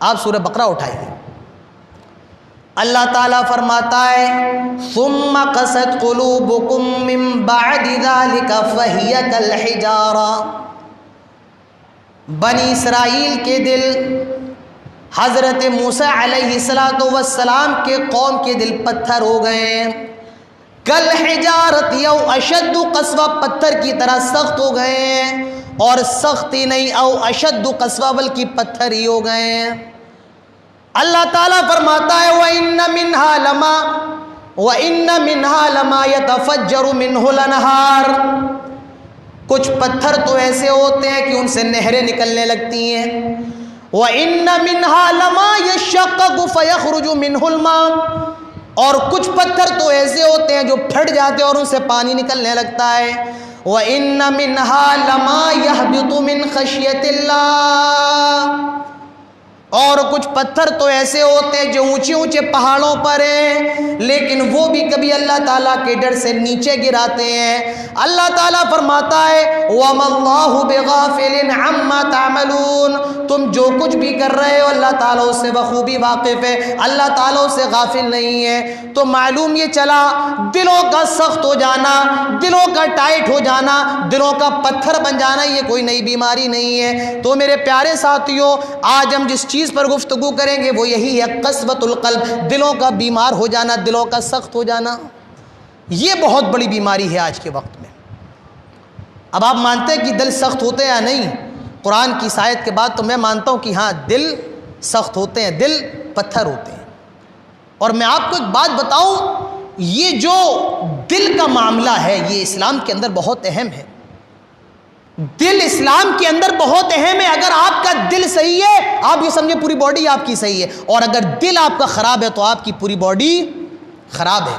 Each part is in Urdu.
آپ سورہ بقرہ اٹھائیے، اللہ تعالیٰ فرماتا ہے ثم قست قلوبکم من بعد ذلك فہی کالحجارہ، بنی اسرائیل کے دل حضرت موسیٰ علیہ السلام کے قوم کے دل پتھر ہو گئے، کالحجارۃ او اشد قسوہ، پتھر کی طرح سخت ہو گئے ہیں، اور سختی نہیں او اشد قسوہ بلکہ پتھر ہی ہو گئے ہیں۔ اللہ تعالیٰ فرماتا ہے وَإِنَّ مِنْهَا لَمَا يَتَفَجَّرُ مِنْهُ الْأَنْهَارُ، کچھ پتھر تو ایسے ہوتے ہیں کہ ان سے نہریں نکلنے لگتی ہیں، وَإِنَّ مِنْهَا لَمَا يَشَّقَّقُ فَيَخْرُجُ مِنْهُ الْمَاءُ، اور کچھ پتھر تو ایسے ہوتے ہیں جو پھٹ جاتے ہیں اور ان سے پانی نکلنے لگتا ہے، وَإِنَّ مِنْهَا لَمَا يَهْبِطُ مِنْ خَشْيَةِ اللَّهِ، اور کچھ پتھر تو ایسے ہوتے ہیں جو اونچے اونچے پہاڑوں پر ہیں لیکن وہ بھی کبھی اللہ تعالیٰ کے ڈر سے نیچے گراتے ہیں۔ اللہ تعالیٰ فرماتا ہے وَمَا اللَّهُ بِغَافِلٍ عَمَّا تَعْمَلُونَ، تم جو کچھ بھی کر رہے ہو اللہ تعالیٰ اس سے بخوبی واقف ہے، اللہ تعالیٰ اس سے غافل نہیں ہے۔ تو معلوم یہ چلا دلوں کا سخت ہو جانا، دلوں کا ٹائٹ ہو جانا، دلوں کا پتھر بن جانا یہ کوئی نئی بیماری نہیں ہے۔ تو میرے پیارے ساتھیوں، آج ہم جس چیز پر گفتگو کریں گے وہ یہی ہے قسوۃ القلب، دلوں کا بیمار ہو جانا، دلوں کا سخت ہو جانا، یہ بہت بڑی بیماری ہے آج کے وقت میں۔ اب آپ مانتے ہیں کہ دل سخت ہوتے ہیں یا نہیں؟ قرآن کی اس آیت کے بعد تو میں مانتا ہوں کہ ہاں دل سخت ہوتے ہیں، دل پتھر ہوتے ہیں۔ اور میں آپ کو ایک بات بتاؤں، یہ جو دل کا معاملہ ہے یہ اسلام کے اندر بہت اہم ہے، دل اسلام کے اندر بہت اہم ہے۔ اگر آپ کا دل صحیح ہے آپ یہ سمجھے پوری باڈی آپ کی صحیح ہے، اور اگر دل آپ کا خراب ہے تو آپ کی پوری باڈی خراب ہے۔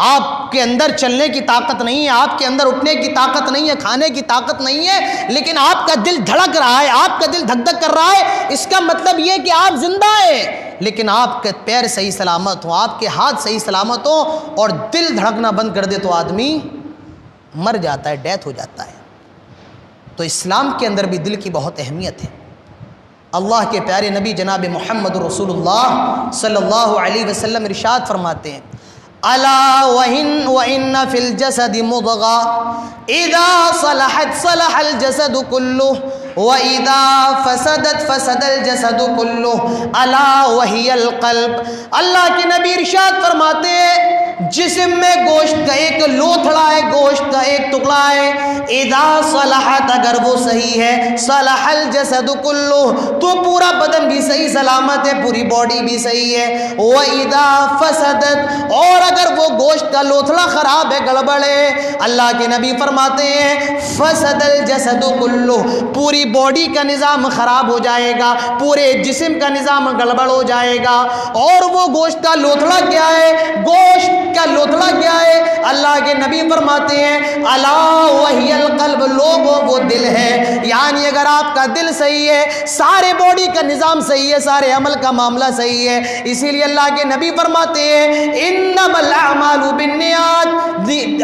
آپ کے اندر چلنے کی طاقت نہیں ہے، آپ کے اندر اٹھنے کی طاقت نہیں ہے، کھانے کی طاقت نہیں ہے، لیکن آپ کا دل دھڑک رہا ہے، آپ کا دل دھک دھک کر رہا ہے، اس کا مطلب یہ کہ آپ زندہ ہیں۔ لیکن آپ کے پیر صحیح سلامت ہوں، آپ کے ہاتھ صحیح سلامت ہوں اور دل دھڑکنا بند کر دے تو آدمی مر جاتا ہے، ڈیتھ ہو جاتا ہے۔ تو اسلام کے اندر بھی دل کی بہت اہمیت ہے۔ اللہ کے پیارے نبی جناب محمد رسول اللہ صلی اللہ علیہ وسلم ارشاد فرماتے ہیں الا وان فی الجسد مضغہ اذا صلحت صلح الجسد کلہ واذا فسدت فسد الجسد کلہ الا وہی القلب۔ اللہ کے نبی ارشاد فرماتے ہیں جسم میں گوشت کا ایک لوتھڑا ہے، گوشت کا ایک ٹکڑا ہے، اذا صلحت اگر وہ صحیح ہے، صلح الجسد کلہ تو پورا بدن بھی صحیح سلامت ہے، پوری باڈی بھی صحیح ہے، واذا فسدت اور اگر وہ گوشت کا لوتھڑا خراب ہے، گڑبڑ ہے، اللہ کے نبی فرماتے ہیں فسد الجسد کلہ پوری باڈی کا نظام خراب ہو جائے گا، پورے جسم کا نظام گڑبڑ ہو جائے گا۔ اور وہ گوشت کا لوتھڑا کیا ہے؟ گوشت کا لوتھڑا کیا ہے؟ اللہ کے نبی فرماتے ہیں الا وہی القلب، لوگوں وہ دل ہے۔ یعنی اگر آپ کا دل صحیح ہے سارے باڈی کا نظام صحیح ہے، سارے عمل کا معاملہ صحیح ہے۔ اسی لیے اللہ کے نبی فرماتے ہیں انما الاعمال بالنیات،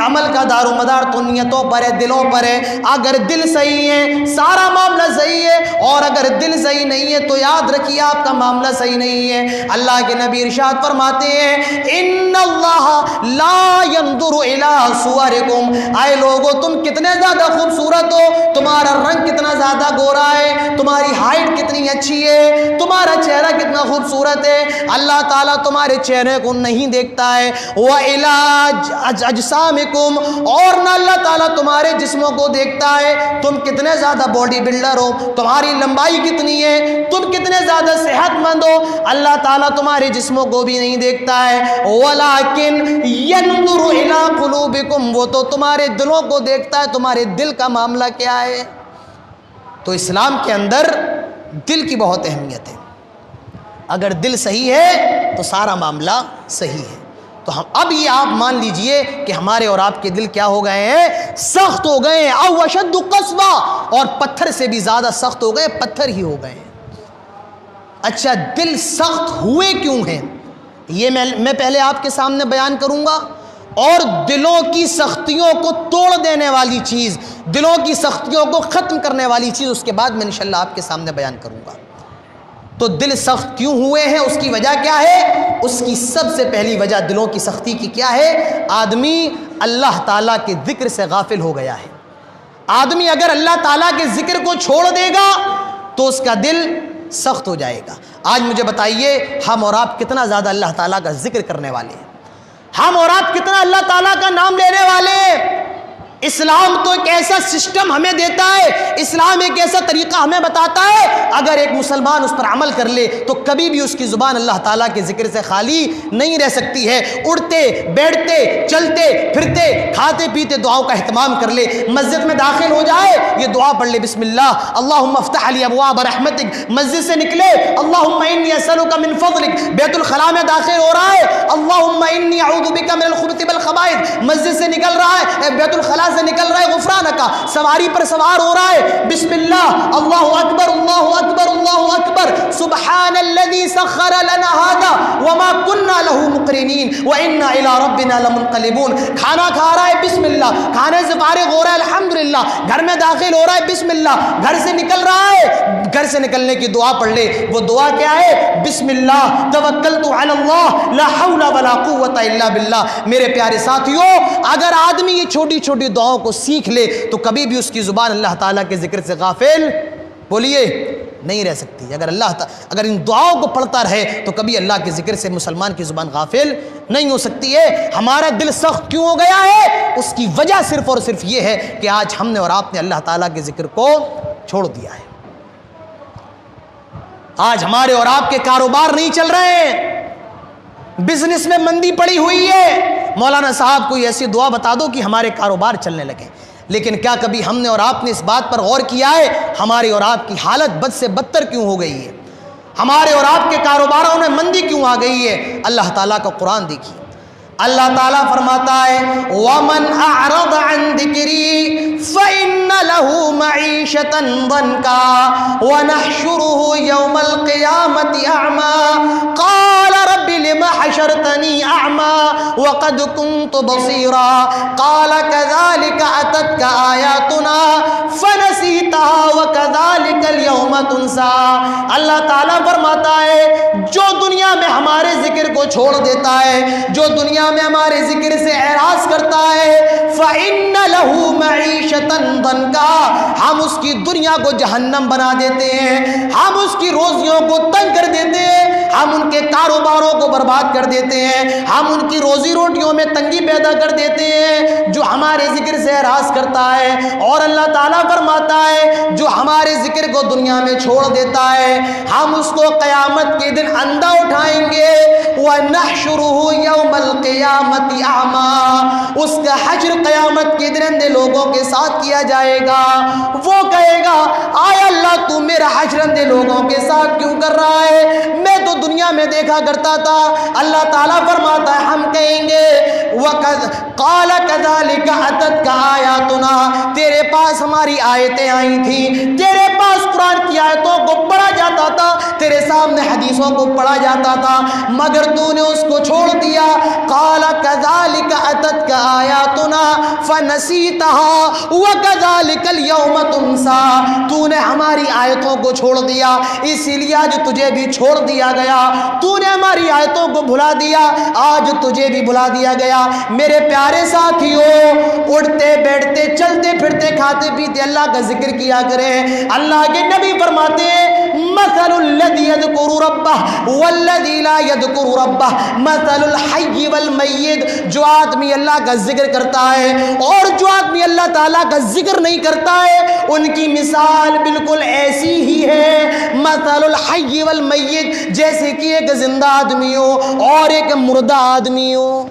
عمل کا دار و مدار تو نیتوں پر ہے، دلوں پر ہے۔ اگر دل صحیح ہے سارا معاملہ صحیح ہے، اور اگر دل صحیح نہیں ہے تو یاد رکھیے آپ کا معاملہ صحیح نہیں ہے۔ اللہ کے نبی ارشاد فرماتے ہیں ان اللہ لا ينظر الى صورکم، اے لوگو تم کتنے زیادہ خوبصورت ہو، تمہارا رنگ کتنا زیادہ گورا ہے، تمہاری ہائٹ کتنی اچھی ہے، تمہارا چہرہ کتنا خوبصورت ہے، اللہ تعالیٰ تمہارے چہرے کو نہیں دیکھتا ہے، وَإِلَىٰ أَجْسَامِكُمْ اور نہ اللہ تعالیٰ تمہارے جسموں کو دیکھتا ہے، تم کتنے زیادہ باڈی بلڈر ہو، تمہاری لمبائی کتنی ہے، تم کتنے زیادہ صحت مند ہو، اللہ تعالیٰ تمہارے جسموں کو بھی نہیں دیکھتا ہے، وَلَٰكِنْ يَنْظُرُ إِلَىٰ قُلُوبِكُمْ وہ تو تمہارے دلوں کو دیکھتا ہے، تمہارے دل کا معاملہ کیا ہے۔ تو اسلام کے اندر دل کی بہت اہمیت ہے، اگر دل صحیح ہے تو سارا معاملہ صحیح ہے۔ تو ہم اب یہ آپ مان لیجئے کہ ہمارے اور آپ کے دل کیا ہو گئے ہیں؟ سخت ہو گئے ہیں، او اشد قسوہ، اور پتھر سے بھی زیادہ سخت ہو گئے، پتھر ہی ہو گئے ہیں۔ اچھا دل سخت ہوئے کیوں ہیں یہ میں پہلے آپ کے سامنے بیان کروں گا، اور دلوں کی سختیوں کو توڑ دینے والی چیز، دلوں کی سختیوں کو ختم کرنے والی چیز اس کے بعد میں انشاءاللہ آپ کے سامنے بیان کروں گا۔ تو دل سخت کیوں ہوئے ہیں، اس کی وجہ کیا ہے؟ اس کی سب سے پہلی وجہ دلوں کی سختی کی کیا ہے؟ آدمی اللہ تعالیٰ کے ذکر سے غافل ہو گیا ہے۔ آدمی اگر اللہ تعالیٰ کے ذکر کو چھوڑ دے گا تو اس کا دل سخت ہو جائے گا۔ آج مجھے بتائیے، ہم اور آپ کتنا زیادہ اللہ تعالیٰ کا ذکر کرنے والے ہیں؟ ہم اور آپ کتنا اللہ تعالیٰ کا نام لینے والے ہیں؟ اسلام تو ایک ایسا سسٹم ہمیں دیتا ہے، اسلام ایک ایسا طریقہ ہمیں بتاتا ہے، اگر ایک مسلمان اس پر عمل کر لے تو کبھی بھی اس کی زبان اللہ تعالیٰ کے ذکر سے خالی نہیں رہ سکتی ہے۔ اٹھتے بیٹھتے چلتے پھرتے کھاتے پیتے دعاؤں کا اہتمام کر لے، مسجد میں داخل ہو جائے یہ دعا پڑھ لے، بسم اللہ اللہم افتح لی ابواب رحمتک، مسجد سے نکلے اللہم انی اسألک من فضلک، بیت الخلاء میں داخل ہو رہا ہے اللہم انی اعوذ بک من الخبث والخبائث، مسجد سے نکل رہا ہے بیت الخلاء سے نکل رہا ہے غفرانہ کا، سواری پر سوار ہو رہا ہے بسم اللہ اللہ اکبر اللہ اکبر اللہ اکبر سبحان الذي سخر لنا هذا وما كنا له مقرنين وانا الى ربنا لمنقلبون، کھانا کھا رہا ہے بسم اللہ، کھانے سے فارغ ہو رہا ہے الحمدللہ، گھر میں داخل ہو رہا ہے بسم اللہ، گھر سے نکل رہا ہے، گھر سے نکلنے کی دعا پڑھ لے، وہ دعا کیا ہے؟ بسم اللہ توکلت علی اللہ لا حول ولا قوت الا باللہ۔ میرے پیارے ساتھیوں، اگر آدمی یہ چھوٹی چھوٹی دعاؤں کو سیکھ لے تو کبھی بھی اس کی زبان اللہ تعالیٰ کے ذکر سے غافل بولیے نہیں رہ سکتی۔ اگر ان دعاؤں کو پڑھتا رہے تو کبھی اللہ کے ذکر سے مسلمان کی زبان غافل نہیں ہو سکتی ہے۔ ہمارا دل سخت کیوں ہو گیا ہے؟ اس کی وجہ صرف اور صرف یہ ہے کہ آج ہم نے اور آپ نے اللہ تعالیٰ کے ذکر کو چھوڑ دیا ہے۔ آج ہمارے اور آپ کے کاروبار نہیں چل رہے ہیں، بزنس میں مندی پڑی ہوئی ہے۔ مولانا صاحب کوئی ایسی دعا بتا دو کہ ہمارے کاروبار چلنے لگے، لیکن کیا کبھی ہم نے اور آپ نے اس بات پر غور کیا ہے ہماری اور آپ کی حالت بد سے بدتر کیوں ہو گئی ہے؟ ہمارے اور آپ کے کاروباروں میں مندی کیوں آ گئی ہے؟ اللہ تعالیٰ کا قرآن دیکھیے، اللہ تعالیٰ فرماتا ہے وَمَنْ أَعْرَضَ عَنْ ذِكْرِي فَإِنَّ لَهُ مَعِيشَةً ضَنْكًا وَنَحْشُرُهُ يَوْمَ الْقِيَامَةِ أَعْمَى قَالَ رَبِّ لِمَ حَشَرْتَنِي أَعْمَى وَقَدْ كُنْتُ بَصِيرًا قَالَ كَذَلِكَ أَتَتْكَ آيَاتُنَا فَنَسِيتَهَا وَكَذَلِكَ الْيَوْمَ تُنْسَى۔ اللہ تعالیٰ فرماتا ہے جو دنیا میں ہمارے ذکر کو چھوڑ دیتا ہے، جو دنیا میں ہمارے ذکر سے اعراض کرتا ہے فَإِنَّ لَهُ مَعِيشَةً ضَنْكًا، ہم اس کی دنیا کو جہنم بنا دیتے ہیں، ہم اس کی روزیوں کو تنگ کر دیتے ہیں، ہم ان کے کاروباروں کو برباد کر دیتے ہیں، ہم ان کی روزی روٹیوں میں تنگی پیدا کر دیتے ہیں جو ہمارے ذکر سے اعراض کرتا ہے۔ اور اللہ تعالیٰ فرماتا ہے جو ہمارے ذکر کو دنیا میں چھوڑ دیتا ہے ہم اس کو قیامت کے دن اندھا اٹھائیں گے وَنَحْشُرُهُ يَوْمَ الْقِيَامَةِ أَعْمَى، اس کا حشر قیامت کے دن اندھے لوگوں کے ساتھ کیا جائے گا۔ وہ کہے گا آئے اللہ تو میرا حشر اندھے لوگوں کے ساتھ کیوں کر رہا ہے؟ میں تو دنیا میں دیکھا کرتا تھا۔ اللہ تعالیٰ فرماتا ہے ہم کہیں گے قَالَ كَذَلِكَ أَتَتْكَ آيَاتُنَا، تیرے پاس ہماری آیتیں آئی تھیں، تیرے پاس قرآن کی آیتوں کو پڑھا جاتا تھا، تیرے سامنے حدیثوں کو پڑھا جاتا تھا، مگر تو نے اس کو چھوڑ دیا۔ قَالَ كَذَلِكَ أَتَتْكَ آيَاتُنَا فَنَسِيتَهَا وَكَذَلِكَ الْيَوْمَ تُنْسَى، تو نے ہماری آیتوں کو چھوڑ دیا، اسی لیے آج تجھے بھی چھوڑ دیا گیا، تو نے ہماری آیتوں کو بھلا دیا، آج تجھے بھی بھلا دیا گیا۔ میرے پیارے ساتھیوں، اٹھتے بیٹھتے چلتے پھرتے کھاتے پیتے اللہ کا ذکر کیا کریں۔ اللہ کے نبی فرماتے ہیں مثل الذی یذکر ربہ والذی لا یذکر ربہ مثل الحی والمیت، جو آدمی اللہ کا ذکر کرتا ہے اور جو آدمی اللہ تعالیٰ کا ذکر نہیں کرتا ہے ان کی مثال بالکل ایسی ہی ہے مثل الحی والمیت، جیسے کہ ایک زندہ آدمی ہو اور ایک مردہ آدمی ہو۔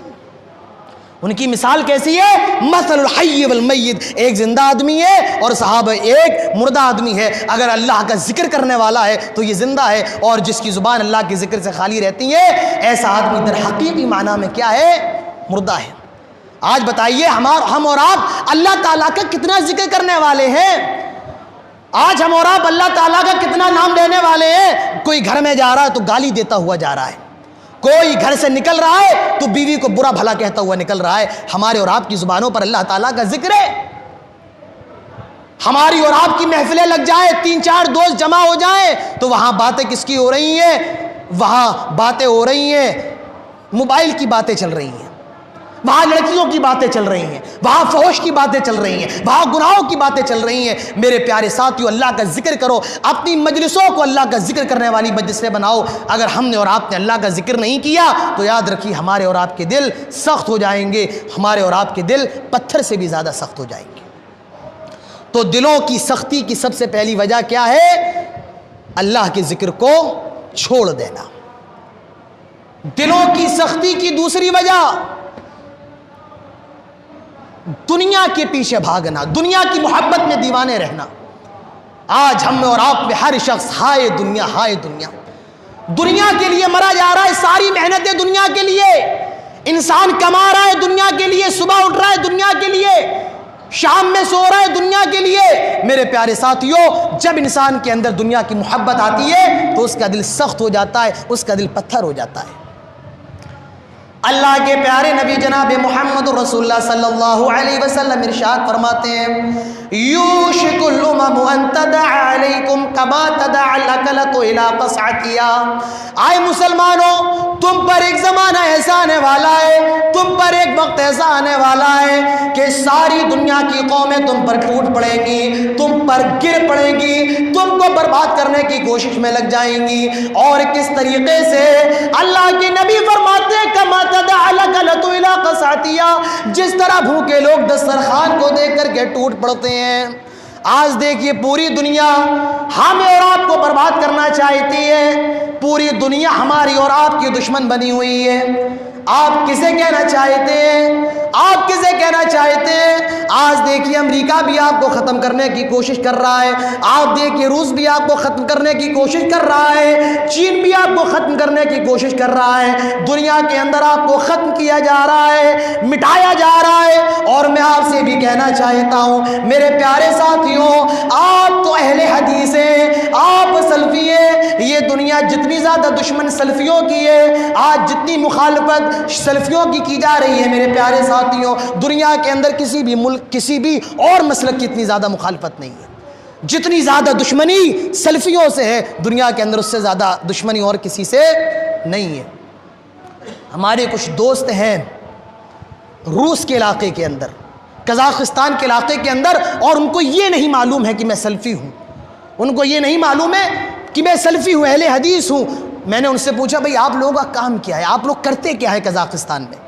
ان کی مثال کیسی ہے؟ مثل الحی والمیت، ایک زندہ آدمی ہے اور صحابہ ایک مردہ آدمی ہے۔ اگر اللہ کا ذکر کرنے والا ہے تو یہ زندہ ہے، اور جس کی زبان اللہ کے ذکر سے خالی رہتی ہے ایسا آدمی در حقیقی معنی میں کیا ہے؟ مردہ ہے۔ آج بتائیے ہم اور آپ اللہ تعالیٰ کا کتنا ذکر کرنے والے ہیں؟ آج ہم اور آپ اللہ تعالیٰ کا کتنا نام لینے والے ہیں؟ کوئی گھر میں جا رہا ہے تو گالی دیتا ہوا جا رہا ہے، کوئی گھر سے نکل رہا ہے تو بیوی کو برا بھلا کہتا ہوا نکل رہا ہے۔ ہمارے اور آپ کی زبانوں پر اللہ تعالیٰ کا ذکر ہے؟ ہماری اور آپ کی محفلیں لگ جائیں، 3-4 دوست جمع ہو جائیں تو وہاں باتیں کس کی ہو رہی ہیں؟ وہاں باتیں ہو رہی ہیں، موبائل کی باتیں چل رہی ہیں، وہاں لڑکیوں کی باتیں چل رہی ہیں، وہاں فحش کی باتیں چل رہی ہیں، وہاں گناہوں کی باتیں چل رہی ہیں۔ میرے پیارے ساتھیو، اللہ کا ذکر کرو، اپنی مجلسوں کو اللہ کا ذکر کرنے والی مجلسیں بناؤ۔ اگر ہم نے اور آپ نے اللہ کا ذکر نہیں کیا تو یاد رکھیے ہمارے اور آپ کے دل سخت ہو جائیں گے، ہمارے اور آپ کے دل پتھر سے بھی زیادہ سخت ہو جائیں گے۔ تو دلوں کی سختی کی سب سے پہلی وجہ کیا ہے؟ اللہ کے ذکر کو چھوڑ دینا۔ دلوں کی سختی کی دوسری وجہ دنیا کے پیچھے بھاگنا، دنیا کی محبت میں دیوانے رہنا۔ آج ہم میں اور آپ میں ہر شخص ہائے دنیا، ہائے دنیا، دنیا کے لیے مرا جا رہا ہے، ساری محنتیں دنیا کے لیے، انسان کما رہا ہے دنیا کے لیے، صبح اٹھ رہا ہے دنیا کے لیے، شام میں سو رہا ہے دنیا کے لیے۔ میرے پیارے ساتھیو، جب انسان کے اندر دنیا کی محبت آتی ہے تو اس کا دل سخت ہو جاتا ہے، اس کا دل پتھر ہو جاتا ہے۔ اللہ کے پیارے نبی جناب محمد رسول اللہ صلی اللہ علیہ وسلم ارشاد فرماتے ہیں، یوشک الامم ان تدع علیکم کما تدع الاکلۃ الی قصعتها۔ آئے مسلمانوں، تم پر ایک زمانہ ایسا آنے والا ہے، تم پر ایک وقت ایسا آنے والا ہے کہ ساری دنیا کی قومیں تم پر ٹوٹ پڑیں گی، تم پر گر پڑیں گی، تم کو برباد کرنے کی کوشش میں لگ جائیں گی۔ اور کس طریقے سے؟ اللہ کے نبی فرماتے ہیں کما تدع الاکلۃ الی قصعتها، جس طرح بھوکے لوگ دسترخوان کو دیکھ کر کے ٹوٹ پڑتے ہیں۔ آج دیکھیے پوری دنیا ہمیں اور آپ کو برباد کرنا چاہتی ہے، پوری دنیا ہماری اور آپ کی دشمن بنی ہوئی ہے۔ آپ کسے کہنا چاہتے ہیں؟ آپ کسے کہنا چاہتے ہیں؟ آج دیکھیے امریکہ بھی آپ کو ختم کرنے کی کوشش کر رہا ہے، آپ دیکھیے روس بھی آپ کو ختم کرنے کی کوشش کر رہا ہے، چین بھی آپ کو ختم کرنے کی کوشش کر رہا ہے، دنیا کے اندر آپ کو ختم کیا جا رہا ہے، مٹایا جا رہا ہے۔ اور میں آپ سے بھی کہنا چاہتا ہوں میرے پیارے ساتھیوں، آپ تو اہل حدیث ہیں، آپ سلفی ہیں، یہ دنیا جتنی زیادہ دشمن سلفیوں کی ہے، آج جتنی مخالفت سلفیوں کی جا رہی ہے میرے پیارے ساتھیوں، دنیا کے اندر کسی بھی ملک، کسی بھی اور مسلک کی اتنی زیادہ مخالفت نہیں ہے۔ جتنی زیادہ دشمنی سلفیوں سے ہے دنیا کے اندر، اس سے زیادہ دشمنی اور کسی سے نہیں ہے۔ ہمارے کچھ دوست ہیں روس کے علاقے کے اندر، قزاقستان کے علاقے کے اندر، اور ان کو یہ نہیں معلوم ہے کہ میں سلفی ہوں، ان کو یہ نہیں معلوم ہے کہ میں سلفی ہوں، اہل حدیث ہوں۔ میں نے ان سے پوچھا بھئی آپ لوگوں کا کام کیا ہے، آپ لوگ کرتے کیا ہے قزاقستان میں،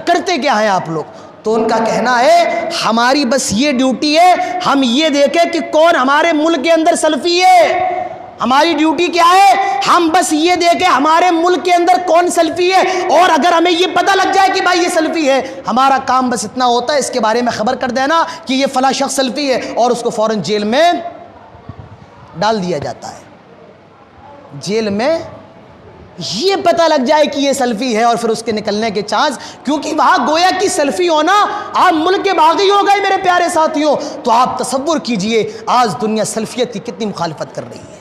کرتے کیا ہے آپ لوگ؟ تو ان کا کہنا ہے ہماری بس یہ ڈیوٹی ہے، ہم یہ دیکھیں کہ کون ہمارے ملک کے اندر سلفی ہے۔ ہماری ڈیوٹی کیا ہے؟ ہم بس یہ دیکھیں ہمارے ملک کے اندر کون سلفی ہے، اور اگر ہمیں یہ پتہ لگ جائے کہ بھائی یہ سلفی ہے، ہمارا کام بس اتنا ہوتا ہے اس کے بارے میں خبر کر دینا کہ یہ فلاں شخص سلفی ہے، اور اس کو فوراً جیل میں ڈال دیا جاتا ہے۔ جیل میں یہ پتہ لگ جائے کہ یہ سلفی ہے، اور پھر اس کے نکلنے کے چانس، کیونکہ وہاں گویا کہ سلفی ہونا آپ ملک کے باغی ہو گئے میرے پیارے ساتھیوں۔ تو آپ تصور کیجئے آج دنیا سلفیت کی کتنی مخالفت کر رہی ہے،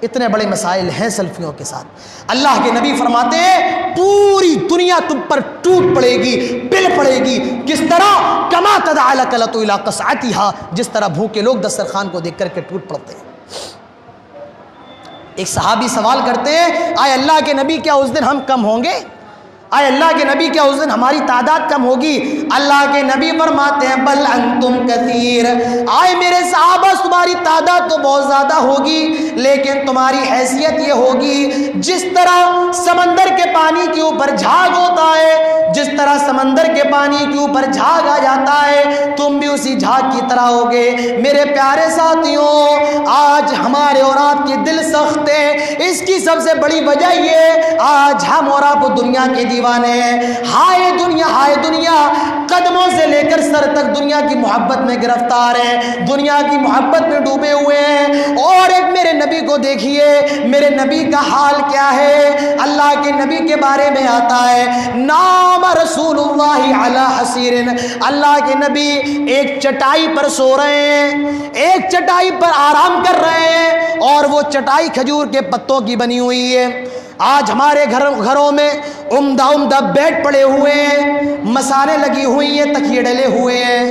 اتنے بڑے مسائل ہیں سلفیوں کے ساتھ۔ اللہ کے نبی فرماتے ہیں پوری دنیا تم پر ٹوٹ پڑے گی، پل پڑے گی، کس طرح؟ کما تدع الاکلۃ الی قصعتها، جس طرح بھوکے لوگ دسترخوان کو دیکھ کر کے ٹوٹ پڑتے ہیں۔ ایک صحابی سوال کرتے ہیں آئے اللہ کے نبی کیا اس دن ہم کم ہوں گے؟ آئے اللہ کے نبی کیا اس دن ہماری تعداد کم ہوگی؟ اللہ کے نبی فرماتے ہیں بل انتم کثیر، آئے میرے صحابہ تمہاری تعداد تو بہت زیادہ ہوگی، لیکن تمہاری حیثیت یہ ہوگی جس طرح سمندر کے پانی کے اوپر جھاگ ہوتا ہے، جس طرح سمندر کے پانی کے اوپر جھاگ آ جاتا ہے، تم بھی اسی جھاگ کی طرح ہوگے۔ میرے پیارے ساتھیوں، آج ہمارے اور آپ کے دل سخت ہیں، اس کی سب سے بڑی وجہ یہ آج ہم اور آپ دنیا کے دیوانے ہیں۔ ہائے دنیا، ہائے دنیا، قدموں سے لے کر سر تک دنیا کی محبت میں گرفتار ہیں، دنیا کی محبت میں ڈوبے ہوئے ہیں۔ اور ایک میرے نبی کو دیکھیے، میرے نبی کا حال کیا ہے؟ اللہ کے نبی کے بارے میں آتا ہے نام رسول اللہ علی حسیر، اللہ کے نبی ایک چٹائی پر سو رہے ہیں، ایک چٹائی پر آرام کر رہے ہیں، اور وہ چٹائی کھجور کے پتوں کی بنی ہوئی ہے۔ آج ہمارے گھروں میں عمدہ بیڈ پڑے ہوئے ہیں، مسالے لگی ہوئی ہیں، تکیے ڈلے ہوئے ہیں،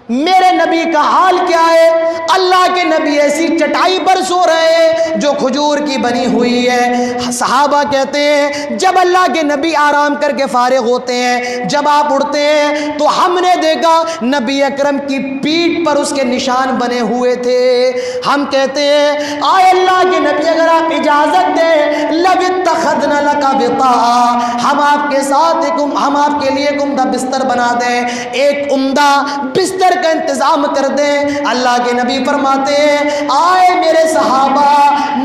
میرے نبی کا حال کیا ہے؟ اللہ کے نبی ایسی چٹائی پر سو رہے ہیں جو کھجور کی بنی ہوئی ہے۔ صحابہ کہتے ہیں جب اللہ کے نبی آرام کر کے فارغ ہوتے ہیں، جب آپ اٹھتے ہیں تو ہم نے دیکھا نبی اکرم کی پیٹھ پر اس کے نشان بنے ہوئے تھے۔ ہم کہتے ہیں آئے اللہ کے نبی اگر آپ اجازت دیں لَوِاتَّخَذْنَا لَكَ وِطَاءً، ہم آپ کے ساتھ ہم آپ کے لیے ایک عمدہ بستر بنا دیں، ایک عمدہ بستر کا انتظام کر دیں۔ اللہ کے نبی فرماتے ہیں آئے میرے صحابہ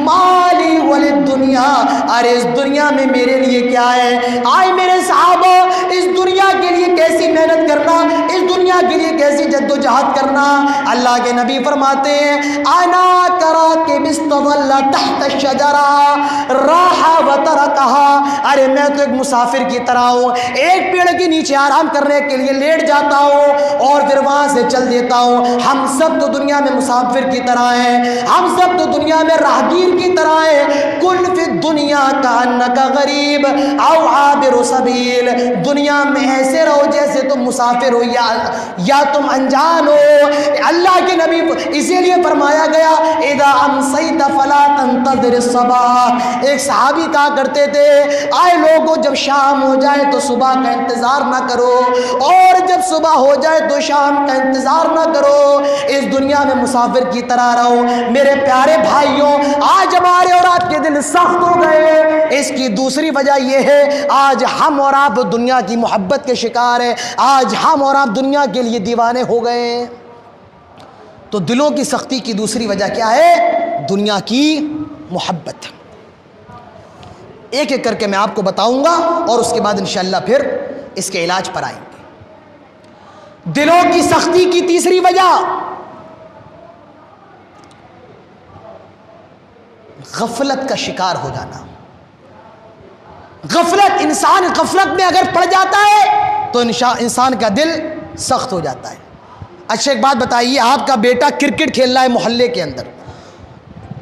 مالی وللدنیا، ارے اس دنیا میں میرے لیے کیا ہے؟ آئے میرے صحابہ اس دنیا کے لیے کیسی محنت کرنا، اس دنیا کے لیے کیسی جد و جہد کرنا۔ اللہ کے نبی فرماتے ہیں انا کراکب استظل تحت الشجرہ راح وترکها، ارے میں تو ایک مسافر کی طرح ہوں، ایک پیڑ کے نیچے آرام کرنے کے لیے لیٹ جاتا ہوں اور پھر وہاں سے چل دیتا ہوں۔ ہم سب تو دنیا میں مسافر کی طرح ہیں، ہم سب تو دنیا میں راہگیر کی طرح ہیں۔ کل فی الدنیا کانک غریب او عابر سبیل، دنیا میں ایسے رہو جیسے تم مسافر ہو یا تم انجان ہو۔ اللہ کے نبی اسی لیے فرمایا گیا اذا امسیت فلا تنتظر الصباح، ایک صحابی کہا کرتے تھے آئے لوگوں جب شام ہو جائے تو صبح کا انتظار نہ کرو، اور جب صبح ہو جائے تو شام کا انتظار نہ کرو، اس دنیا میں مسافر کی طرح رہو۔ میرے پیارے بھائیوں آج ہمارے اور آپ کے دل سخت ہو گئے، اس کی دوسری وجہ یہ ہے آج ہم اور آپ دنیا کی محبت کے شکار ہیں، آج ہم اور آپ دنیا کے لیے دیوانے ہو گئے ہیں۔ تو دلوں کی سختی کی دوسری وجہ کیا ہے؟ دنیا کی محبت۔ ایک ایک کر کے میں آپ کو بتاؤں گا اور اس کے بعد انشاءاللہ پھر اس کے علاج پر آئیں گے۔ دلوں کی سختی کی تیسری وجہ غفلت کا شکار ہو جانا۔ غفلت، انسان غفلت میں اگر پڑ جاتا ہے تو انسان کا دل سخت ہو جاتا ہے۔ اچھا ایک بات بتائیے، آپ کا بیٹا کرکٹ کھیل رہا ہے محلے کے اندر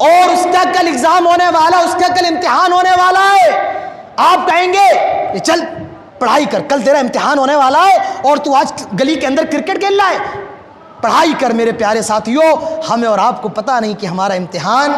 اور اس کا کل ایگزام ہونے والا، اس کا کل امتحان ہونے والا ہے، آپ کہیں گے چل پڑھائی کر، کل تیرا امتحان ہونے والا ہے اور تو آج گلی کے اندر کرکٹ کھیل رہا ہے، پڑھائی کر۔ میرے پیارے ساتھیوں ہمیں اور آپ کو پتہ نہیں کہ ہمارا امتحان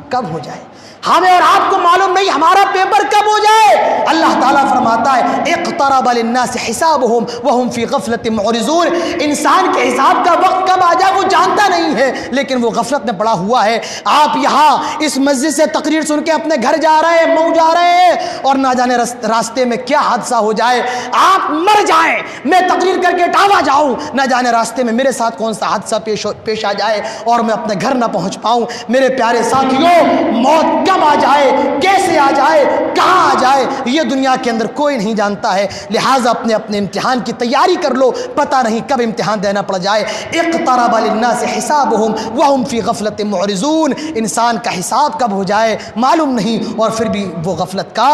کب ہو جائے، ہمیں اور آپ کو معلوم نہیں ہمارا پیپر کب ہو جائے۔ اللہ تعالیٰ فرماتا ہے اقترب للناس حسابهم وهم في غفلة معرضون، انسان کے حساب کا وقت کب آ جائے وہ جانتا نہیں ہے، لیکن وہ غفلت میں پڑا ہوا ہے۔ آپ یہاں اس مسجد سے تقریر سن کے اپنے گھر جا رہے ہیں، مئو جا رہے ہیں، اور نہ جانے راستے میں کیا حادثہ ہو جائے، آپ مر جائیں، میں تقریر کر کے ٹاوا جاؤں، نہ جانے راستے میں میرے ساتھ کون سا حادثہ پیش آ جائے اور میں اپنے گھر نہ پہنچ پاؤں۔ میرے پیارے ساتھیوں موت کب آ جائے، کیسے آ جائے، کہاں آ جائے، یہ دنیا کے اندر کوئی نہیں جانتا ہے۔ لہٰذا اپنے امتحان کی تیاری کر لو، پتہ نہیں کب امتحان دینا پڑ جائے۔ اقترب للناس حسابهم وهم في غفلة معرضون، انسان کا حساب کب ہو جائے معلوم نہیں اور پھر بھی وہ غفلت کا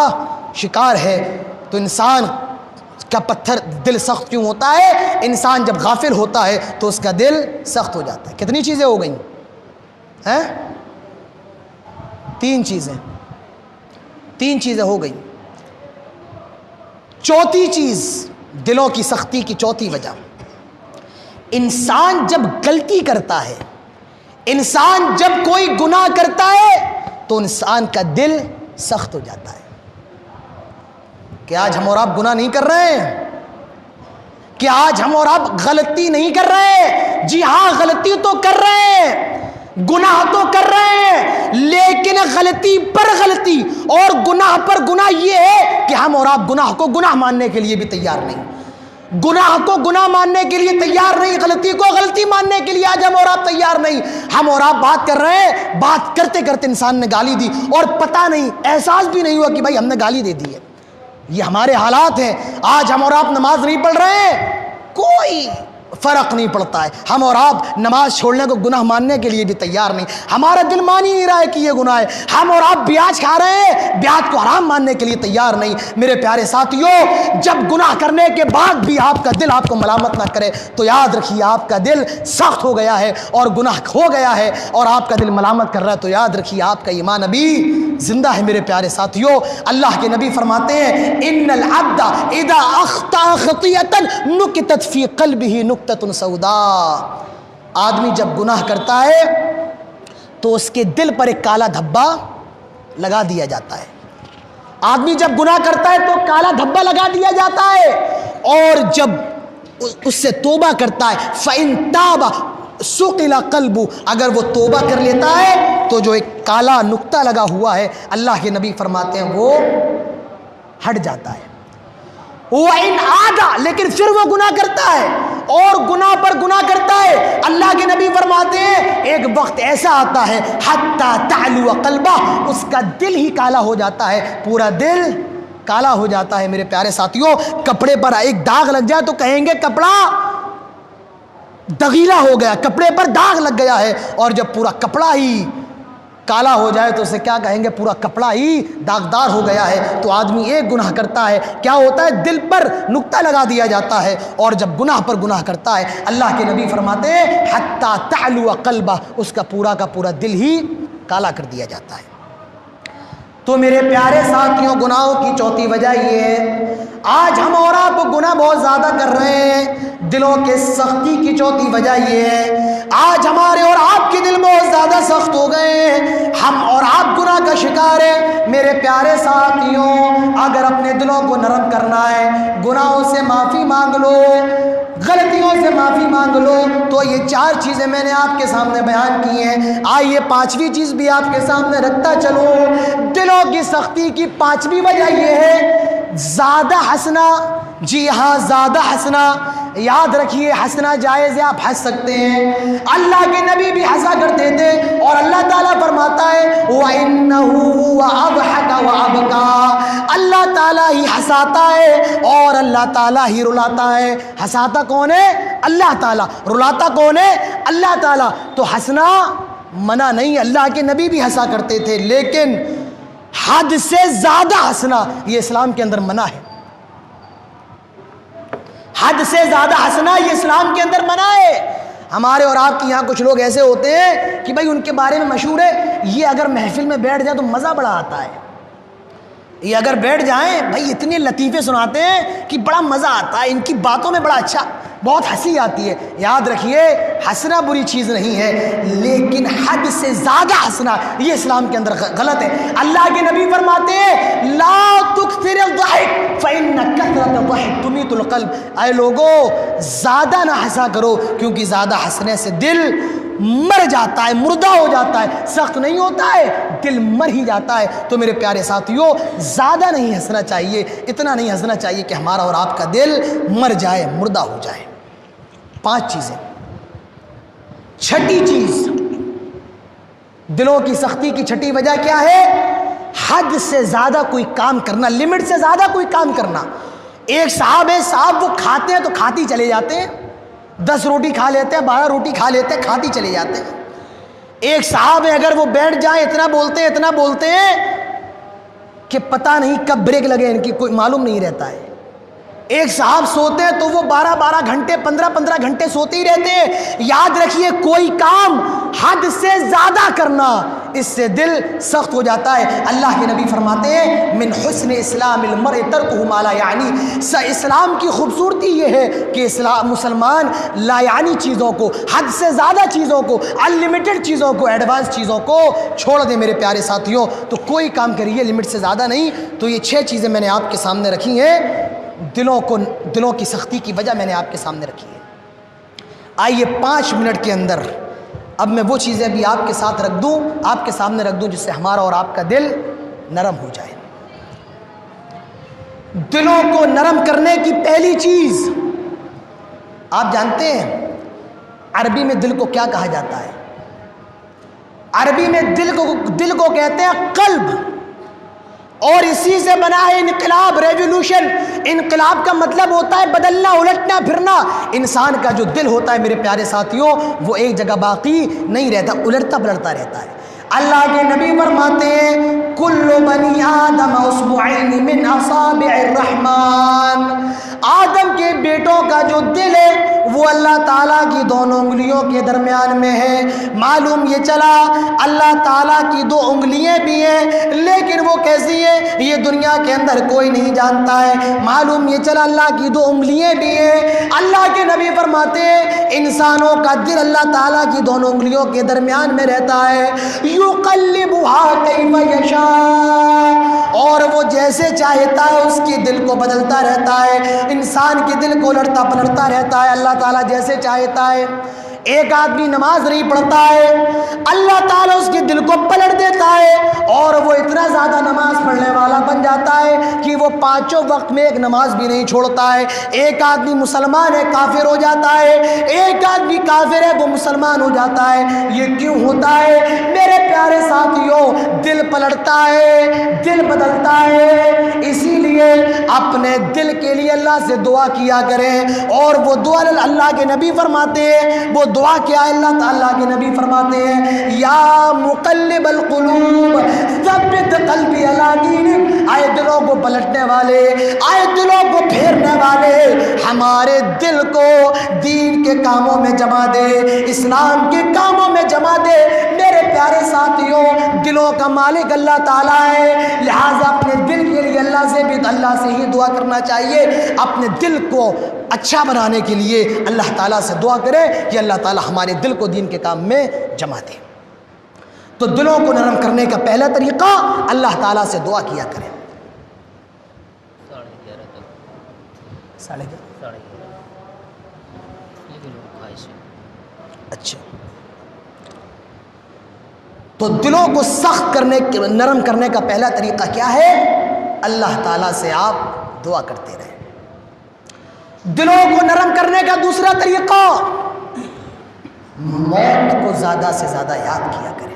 شکار ہے۔ تو انسان کا دل سخت کیوں ہوتا ہے؟ انسان جب غافل ہوتا ہے تو اس کا دل سخت ہو جاتا ہے۔ کتنی چیزیں ہو گئیں ہیں؟ تین چیزیں ہو گئیں۔ چوتھی چیز دلوں کی سختی کی چوتھی وجہ، انسان جب غلطی کرتا ہے، انسان جب کوئی گناہ کرتا ہے تو انسان کا دل سخت ہو جاتا ہے۔ کہ آج ہم اور آپ گناہ نہیں کر رہے ہیں؟ کہ آج ہم اور آپ غلطی نہیں کر رہے؟ جی ہاں غلطی تو کر رہے ہیں، گناہ تو کر رہے ہیں، لیکن غلطی پر غلطی اور گناہ پر گناہ یہ ہے کہ ہم اور آپ گناہ کو گناہ ماننے کے لیے بھی تیار نہیں، گناہ کو گناہ ماننے کے لیے تیار نہیں، غلطی کو غلطی ماننے کے لیے آج ہم اور آپ تیار نہیں۔ ہم اور آپ بات کر رہے ہیں، بات کرتے کرتے انسان نے گالی دی اور پتہ نہیں، احساس بھی نہیں ہوا کہ بھائی ہم نے گالی دے دی ہے۔ یہ ہمارے حالات ہیں۔ آج ہم اور آپ نماز نہیں پڑھ رہے ہیں، کوئی فرق نہیں پڑتا ہے، ہم اور آپ نماز چھوڑنے کو گناہ ماننے کے لیے بھی تیار نہیں، ہمارا دل مان ہی نہیں رہا ہے کہ یہ گناہ ہے۔ ہم اور آپ بیاج کھا رہے ہیں، بیاج کو حرام ماننے کے لیے تیار نہیں۔ میرے پیارے ساتھیوں جب گناہ کرنے کے بعد بھی آپ کا دل آپ کو ملامت نہ کرے تو یاد رکھیے آپ کا دل سخت ہو گیا ہے اور گناہ ہو گیا ہے، اور آپ کا دل ملامت کر رہا ہے تو یاد رکھیے آپ کا ایمان ابھی زندہ ہے میرے پیارے ساتھیوں۔ اللہ کے نبی فرماتے ہیں ان العبد اذا اخطا خطیۃ نکتت فی قلبہ نکتۃ سوداء، آدمی جب گناہ کرتا ہے تو اس کے دل پر ایک کالا دھبا لگا دیا جاتا ہے۔ آدمی جب گناہ کرتا ہے تو کالا دھبا لگا دیا جاتا ہے، اور جب اس سے توبہ کرتا ہے فَإِن تَابَ سُقِلَ قَلْبُ، اگر وہ توبہ کر لیتا ہے تو جو ایک کالا نقطہ لگا ہوا ہے اللہ کے نبی فرماتے ہیں وہ ہٹ جاتا ہے۔ وَإِنْ عَادَ، لیکن پھر وہ گناہ کرتا ہے اور گناہ پر گناہ کرتا ہے، اللہ کے نبی فرماتے ہیں ایک وقت ایسا آتا ہے حَتَّى تَعْلُوَ قَلْبَهُ، اس کا دل ہی کالا ہو جاتا ہے، پورا دل کالا ہو جاتا ہے میرے پیارے ساتھیوں۔ کپڑے پر ایک داغ لگ جائے تو کہیں گے کپڑا دغیلا ہو گیا، کپڑے پر داغ لگ گیا ہے، اور جب پورا کپڑا ہی کالا ہو جائے تو اسے کیا کہیں گے؟ پورا کپڑا ہی داغدار ہو گیا ہے۔ تو آدمی ایک گناہ کرتا ہے، کیا ہوتا ہے؟ دل پر نقطہ لگا دیا جاتا ہے، اور جب گناہ پر گناہ کرتا ہے اللہ کے نبی فرماتے ہیں حتیٰ تعلو قلبہ، اس کا پورا دل ہی کالا کر دیا جاتا ہے۔ تو میرے پیارے ساتھیوں، گناہوں کی چوتھی وجہ یہ ہے، آج ہم اور آپ گناہ بہت زیادہ کر رہے ہیں، دلوں کے سختی کی چوتھی وجہ یہ ہے، آج ہمارے اور آپ کے دل بہت زیادہ سخت ہو گئے ہیں، ہم اور آپ گناہ کا شکار ہیں۔ میرے پیارے ساتھیوں، اگر اپنے دلوں کو نرم کرنا ہے، گناہوں سے معافی مانگ لو، غلطیوں سے معافی مانگ لو، تو یہ چار چیزیں میں نے آپ کے سامنے بیان کی ہیں۔ آئیے پانچویں چیز بھی آپ کے سامنے رکھتا چلوں۔ دلوں کی سختی کی پانچویں وجہ یہ ہے زیادہ ہنسنا۔ جی ہاں، زیادہ ہنسنا۔ یاد رکھیے ہنسنا جائز ہے، آپ ہنس سکتے ہیں، اللہ کے نبی بھی ہنسا کرتے تھے، اور اللہ تعالیٰ فرماتا ہے وَإِنَّهُ هُوَ أَضْحَكَ وَأَبْكَىٰ، اللہ تعالیٰ ہی ہنساتا ہے اور اللہ تعالیٰ ہی رلاتا ہے۔ ہنساتا کون ہے؟ اللہ تعالیٰ۔ رلاتا کون ہے؟ اللہ تعالیٰ۔ تو ہنسنا منع نہیں، اللہ کے نبی بھی ہنسا کرتے تھے، لیکن حد سے زیادہ ہنسنا یہ اسلام کے اندر منع ہے۔ حد سے زیادہ ہنسنا یہ اسلام کے اندر منع ہے۔ ہمارے اور آپ کے یہاں کچھ لوگ ایسے ہوتے ہیں کہ بھائی ان کے بارے میں مشہور ہے، یہ اگر محفل میں بیٹھ جائیں تو مزہ بڑا آتا ہے، یہ اگر بیٹھ جائیں بھائی اتنے لطیفے سناتے ہیں کہ بڑا مزہ آتا ہے، ان کی باتوں میں بڑا اچھا، بہت ہنسی آتی ہے۔ یاد رکھیے ہنسنا بری چیز نہیں ہے، لیکن حد سے زیادہ ہنسنا یہ اسلام کے اندر غلط ہے۔ اللہ کے نبی فرماتے ہیں لا تکثر الضحک فإن کثرة الضحک تمیت القلب، اے لوگو زیادہ نہ ہنسا کرو، کیونکہ زیادہ ہنسنے سے دل مر جاتا ہے، مردہ ہو جاتا ہے، سخت نہیں ہوتا ہے، دل مر ہی جاتا ہے۔ تو میرے پیارے ساتھیوں، زیادہ نہیں ہنسنا چاہیے، اتنا نہیں ہنسنا چاہیے کہ ہمارا اور آپ کا دل مر جائے، مردہ ہو جائے۔ پانچ چیزیں۔ چھٹی چیز دلوں کی سختی کی چھٹی وجہ کیا ہے؟ حد سے زیادہ کوئی کام کرنا، لمٹ سے زیادہ کوئی کام کرنا۔ ایک صاحب ہے، صاحب وہ کھاتے ہیں تو کھاتی چلے جاتے ہیں، 10 روٹی کھا لیتے ہیں، 12 روٹی کھا لیتے ہیں، کھاتی چلے جاتے ہیں۔ ایک صاحب ہے، اگر وہ بیٹھ جائیں اتنا بولتے ہیں کہ پتہ نہیں کب بریک لگے ان کی، کوئی معلوم نہیں رہتا ہے۔ ایک صاحب سوتے ہیں تو وہ 12 گھنٹے 15 گھنٹے سوتے ہی رہتے ہیں۔ یاد رکھیے کوئی کام حد سے زیادہ کرنا، اس سے دل سخت ہو جاتا ہے۔ اللہ کے نبی فرماتے ہیں من حسن اسلام المرء ترکہ ما لا یعنی، اسلام کی خوبصورتی یہ ہے کہ مسلمان لا یعنی چیزوں کو، حد سے زیادہ چیزوں کو، انلمیٹڈ چیزوں کو، ایڈوانس چیزوں کو چھوڑ دیں میرے پیارے ساتھیوں۔ تو کوئی کام کریے لمٹ سے زیادہ نہیں۔ تو یہ 6 چیزیں میں نے آپ کے سامنے رکھی ہیں، دلوں کی سختی کی وجہ میں نے آپ کے سامنے رکھی ہے۔ آئیے 5 منٹ کے اندر اب میں وہ چیزیں بھی آپ کے ساتھ رکھ دوں، آپ کے سامنے رکھ دوں، جس سے ہمارا اور آپ کا دل نرم ہو جائے۔ دلوں کو نرم کرنے کی پہلی چیز، آپ جانتے ہیں عربی میں دل کو کیا کہا جاتا ہے؟ عربی میں دل کو کہتے ہیں قلب، اور اسی سے بنا ہے انقلاب، ریولیوشن۔ انقلاب کا مطلب ہوتا ہے بدلنا، الٹنا پھرنا۔ انسان کا جو دل ہوتا ہے میرے پیارے ساتھیوں، وہ ایک جگہ باقی نہیں رہتا، الٹتا پلٹتا رہتا ہے۔ اللہ کے نبی فرماتے ہیں کل بنی آدم اصبعین من اصابع الرحمن، آدم کے بیٹوں کا جو دل ہے وہ اللہ تعالیٰ کی دونوں انگلیوں کے درمیان میں ہے۔ معلوم یہ چلا اللہ تعالیٰ کی دو انگلیاں بھی ہیں، لیکن وہ کیسی ہیں یہ دنیا کے اندر کوئی نہیں جانتا ہے۔ معلوم یہ چلا اللہ کی دو انگلیاں بھی ہیں۔ اللہ کے نبی فرماتے ہیں انسانوں کا دل اللہ تعالیٰ کی دونوں انگلیوں کے درمیان میں رہتا ہے، یقلبها کیف یشاء، اور وہ جیسے چاہتا ہے اس کی دل کو بدلتا رہتا ہے، انسان کے دل کو الٹتا پلٹتا رہتا ہے اللہ تعالیٰ جیسے چاہتا ہے۔ ایک آدمی نماز نہیں پڑھتا ہے، اللہ تعالیٰ اس کے دل کو پلٹ دیتا ہے اور وہ اتنا زیادہ نماز پڑھنے والا بن جاتا ہے کہ وہ پانچوں وقت میں ایک نماز بھی نہیں چھوڑتا ہے۔ ایک آدمی مسلمان ہے کافر ہو جاتا ہے، ایک آدمی کافر ہے وہ مسلمان ہو جاتا ہے۔ یہ کیوں ہوتا ہے میرے پیارے ساتھیوں؟ دل پلٹتا ہے، دل بدلتا ہے۔ اسی لیے اپنے دل کے لیے اللہ سے دعا کیا کریں، اور وہ دعا اللہ کے نبی فرماتے ہیں، وہ دعا کیا ہے اللہ تعالیٰ کے نبی فرماتے ہیں یا مقلب القلوب ثبت قلبی علی دینک، آئے دلوں کو پلٹنے والے، آئے دلوں کو پھیرنے والے، ہمارے دل کو دین کے کاموں میں جما دے، اسلام کے کاموں میں جما دے۔ میرے پیارے ساتھیوں دلوں کا مالک اللہ تعالیٰ ہے، لہٰذا اپنے دل کے لیے اللہ سے ہی دعا کرنا چاہیے۔ اپنے دل کو اچھا بنانے کے لیے اللہ تعالیٰ سے دعا کرے کہ اللہ تعالیٰ ہمارے دل کو دین کے کام میں جما دے۔ تو دلوں کو نرم کرنے کا پہلا طریقہ اللہ تعالیٰ سے دعا کیا کریں۔ اچھا، تو دلوں کو سخت کرنے نرم کرنے کا پہلا طریقہ کیا ہے؟ اللہ تعالیٰ سے آپ دعا کرتے رہیں۔ دلوں کو نرم کرنے کا دوسرا طریقہ، موت کو زیادہ سے زیادہ یاد کیا کریں۔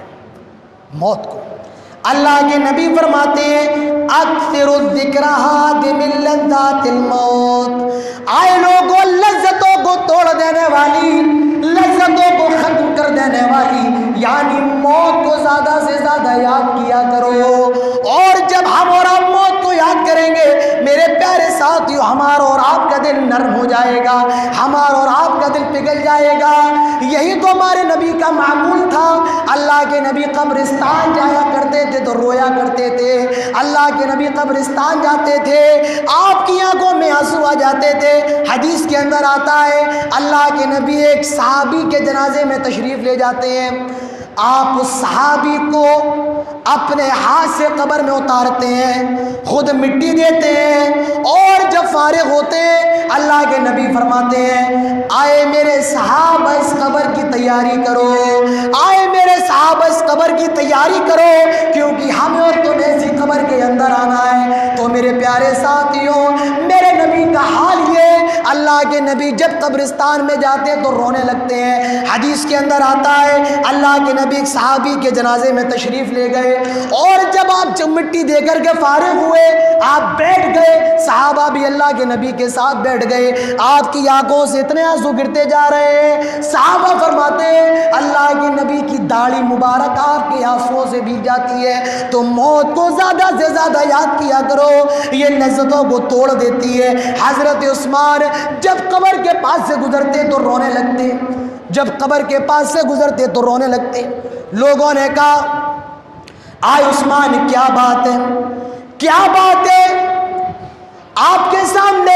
موت کو اللہ کے نبی فرماتے ہیں اکثر الذکر حادم لذات الموت، آئے لوگوں لذتوں کو توڑ دینے والی، لذتوں کو ختم کر دینے والی یعنی موت کو زیادہ سے زیادہ یاد کیا کرو۔ اور جب ہم اور آپ موت کو یاد کریں گے میرے پیارے ساتھیوں ہمارا اور آپ کا دل نرم ہو جائے گا، ہمارا اور آپ کا دل پگھل جائے گا۔ یہی تو ہمارے نبی کا معمول تھا۔ اللہ کے نبی قبرستان جایا کرتے تھے تو رویا کرتے تھے، اللہ کے نبی قبرستان جاتے تھے آپ کی آنکھوں میں آنسو آ جاتے تھے۔ حدیث کے اندر آتا ہے اللہ کے نبی ایک صحابی کے جنازے میں تشریف لے جاتے ہیں، آپ اس صحابی کو اپنے ہاتھ سے قبر میں اتارتے ہیں، خود مٹی دیتے ہیں، اور جب فارغ ہوتے ہیں اللہ کے نبی فرماتے ہیں آئے میرے صحابہ اس قبر کی تیاری کرو، آئے میرے صحابہ اس قبر کی تیاری کرو، کیونکہ ہمیں اور تمہیں اسی قبر کے اندر آنا ہے۔ تو میرے پیارے ساتھیوں میرے نبی کا حال یہ، اللہ کے نبی جب قبرستان میں جاتے تو رونے لگتے ہیں۔ حدیث کے اندر آتا ہے اللہ کے نبی ایک صحابی کے جنازے میں تشریف لے گئے، اور جب آپ مٹی دے کر کے فارغ ہوئے آپ بیٹھ گئے، صحابہ بھی اللہ کے نبی کے ساتھ بیٹھ گئے، آپ کی آنکھوں سے اتنے آنسو گرتے جا رہے ہیں۔ صحابہ فرماتے ہیں اللہ کے نبی کی داڑھی مبارک آپ کے آنسوؤں سے بھیگ جاتی ہے۔ تو موت کو زیادہ سے زیادہ یاد کیا کرو، یہ لذتوں کو توڑ دیتی ہے۔ حضرت عثمان جب قبر کے پاس سے گزرتے تو رونے لگتے، جب قبر کے پاس سے گزرتے تو رونے لگتے۔ لوگوں نے کہا آئے عثمان کیا بات ہے، کیا بات ہے، آپ کے سامنے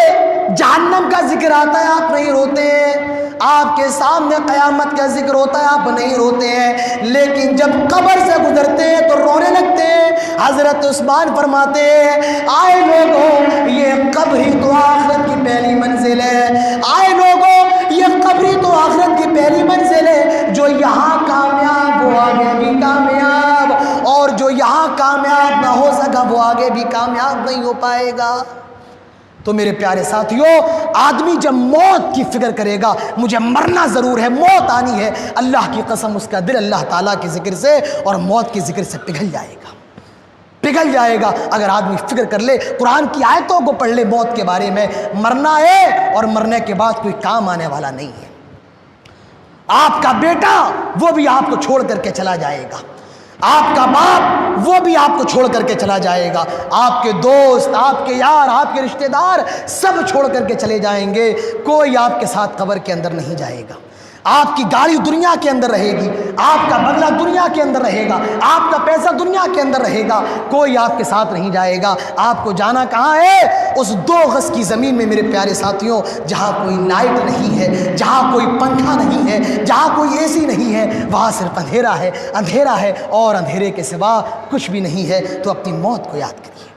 جہنم کا ذکر آتا ہے آپ نہیں روتے ہیں، آپ کے سامنے قیامت کا ذکر ہوتا ہے آپ نہیں روتے ہیں، لیکن جب قبر سے گزرتے ہیں تو رونے لگتے ہیں۔ حضرت عثمان فرماتے ہیں آئے لوگوں یہ قبر ہی تو آخرت کی پہلی منزل ہے، آئے لوگوں یہ قبر ہی تو آخرت کی پہلی منزل ہے، جو یہاں کامیاب وہ آگے بھی کامیاب، اور جو یہاں کامیاب نہ ہو سکا وہ آگے بھی کامیاب نہیں ہو پائے گا۔ تو میرے پیارے ساتھیوں آدمی جب موت کی فکر کرے گا مجھے مرنا ضرور ہے، موت آنی ہے، اللہ کی قسم اس کا دل اللہ تعالیٰ کے ذکر سے اور موت کے ذکر سے پگھل جائے گا، پگھل جائے گا۔ اگر آدمی فکر کر لے، قرآن کی آیتوں کو پڑھ لے موت کے بارے میں، مرنا ہے اور مرنے کے بعد کوئی کام آنے والا نہیں ہے۔ آپ کا بیٹا وہ بھی آپ کو چھوڑ کر کے چلا جائے گا، آپ کا باپ وہ بھی آپ کو چھوڑ کر کے چلا جائے گا، آپ کے دوست، آپ کے یار، آپ کے رشتہ دار سب چھوڑ کر کے چلے جائیں گے، کوئی آپ کے ساتھ قبر کے اندر نہیں جائے گا۔ آپ کی گاڑی دنیا کے اندر رہے گی، آپ کا بنگلہ دنیا کے اندر رہے گا، آپ کا پیسہ دنیا کے اندر رہے گا، کوئی آپ کے ساتھ نہیں جائے گا۔ آپ کو جانا کہاں ہے؟ اس 2 گز کی زمین میں میرے پیارے ساتھیوں، جہاں کوئی لائٹ نہیں ہے، جہاں کوئی پنکھا نہیں ہے، جہاں کوئی اے سی نہیں ہے، وہاں صرف اندھیرا ہے، اندھیرا ہے اور اندھیرے کے سوا کچھ بھی نہیں ہے۔ تو اپنی موت کو یاد کریے،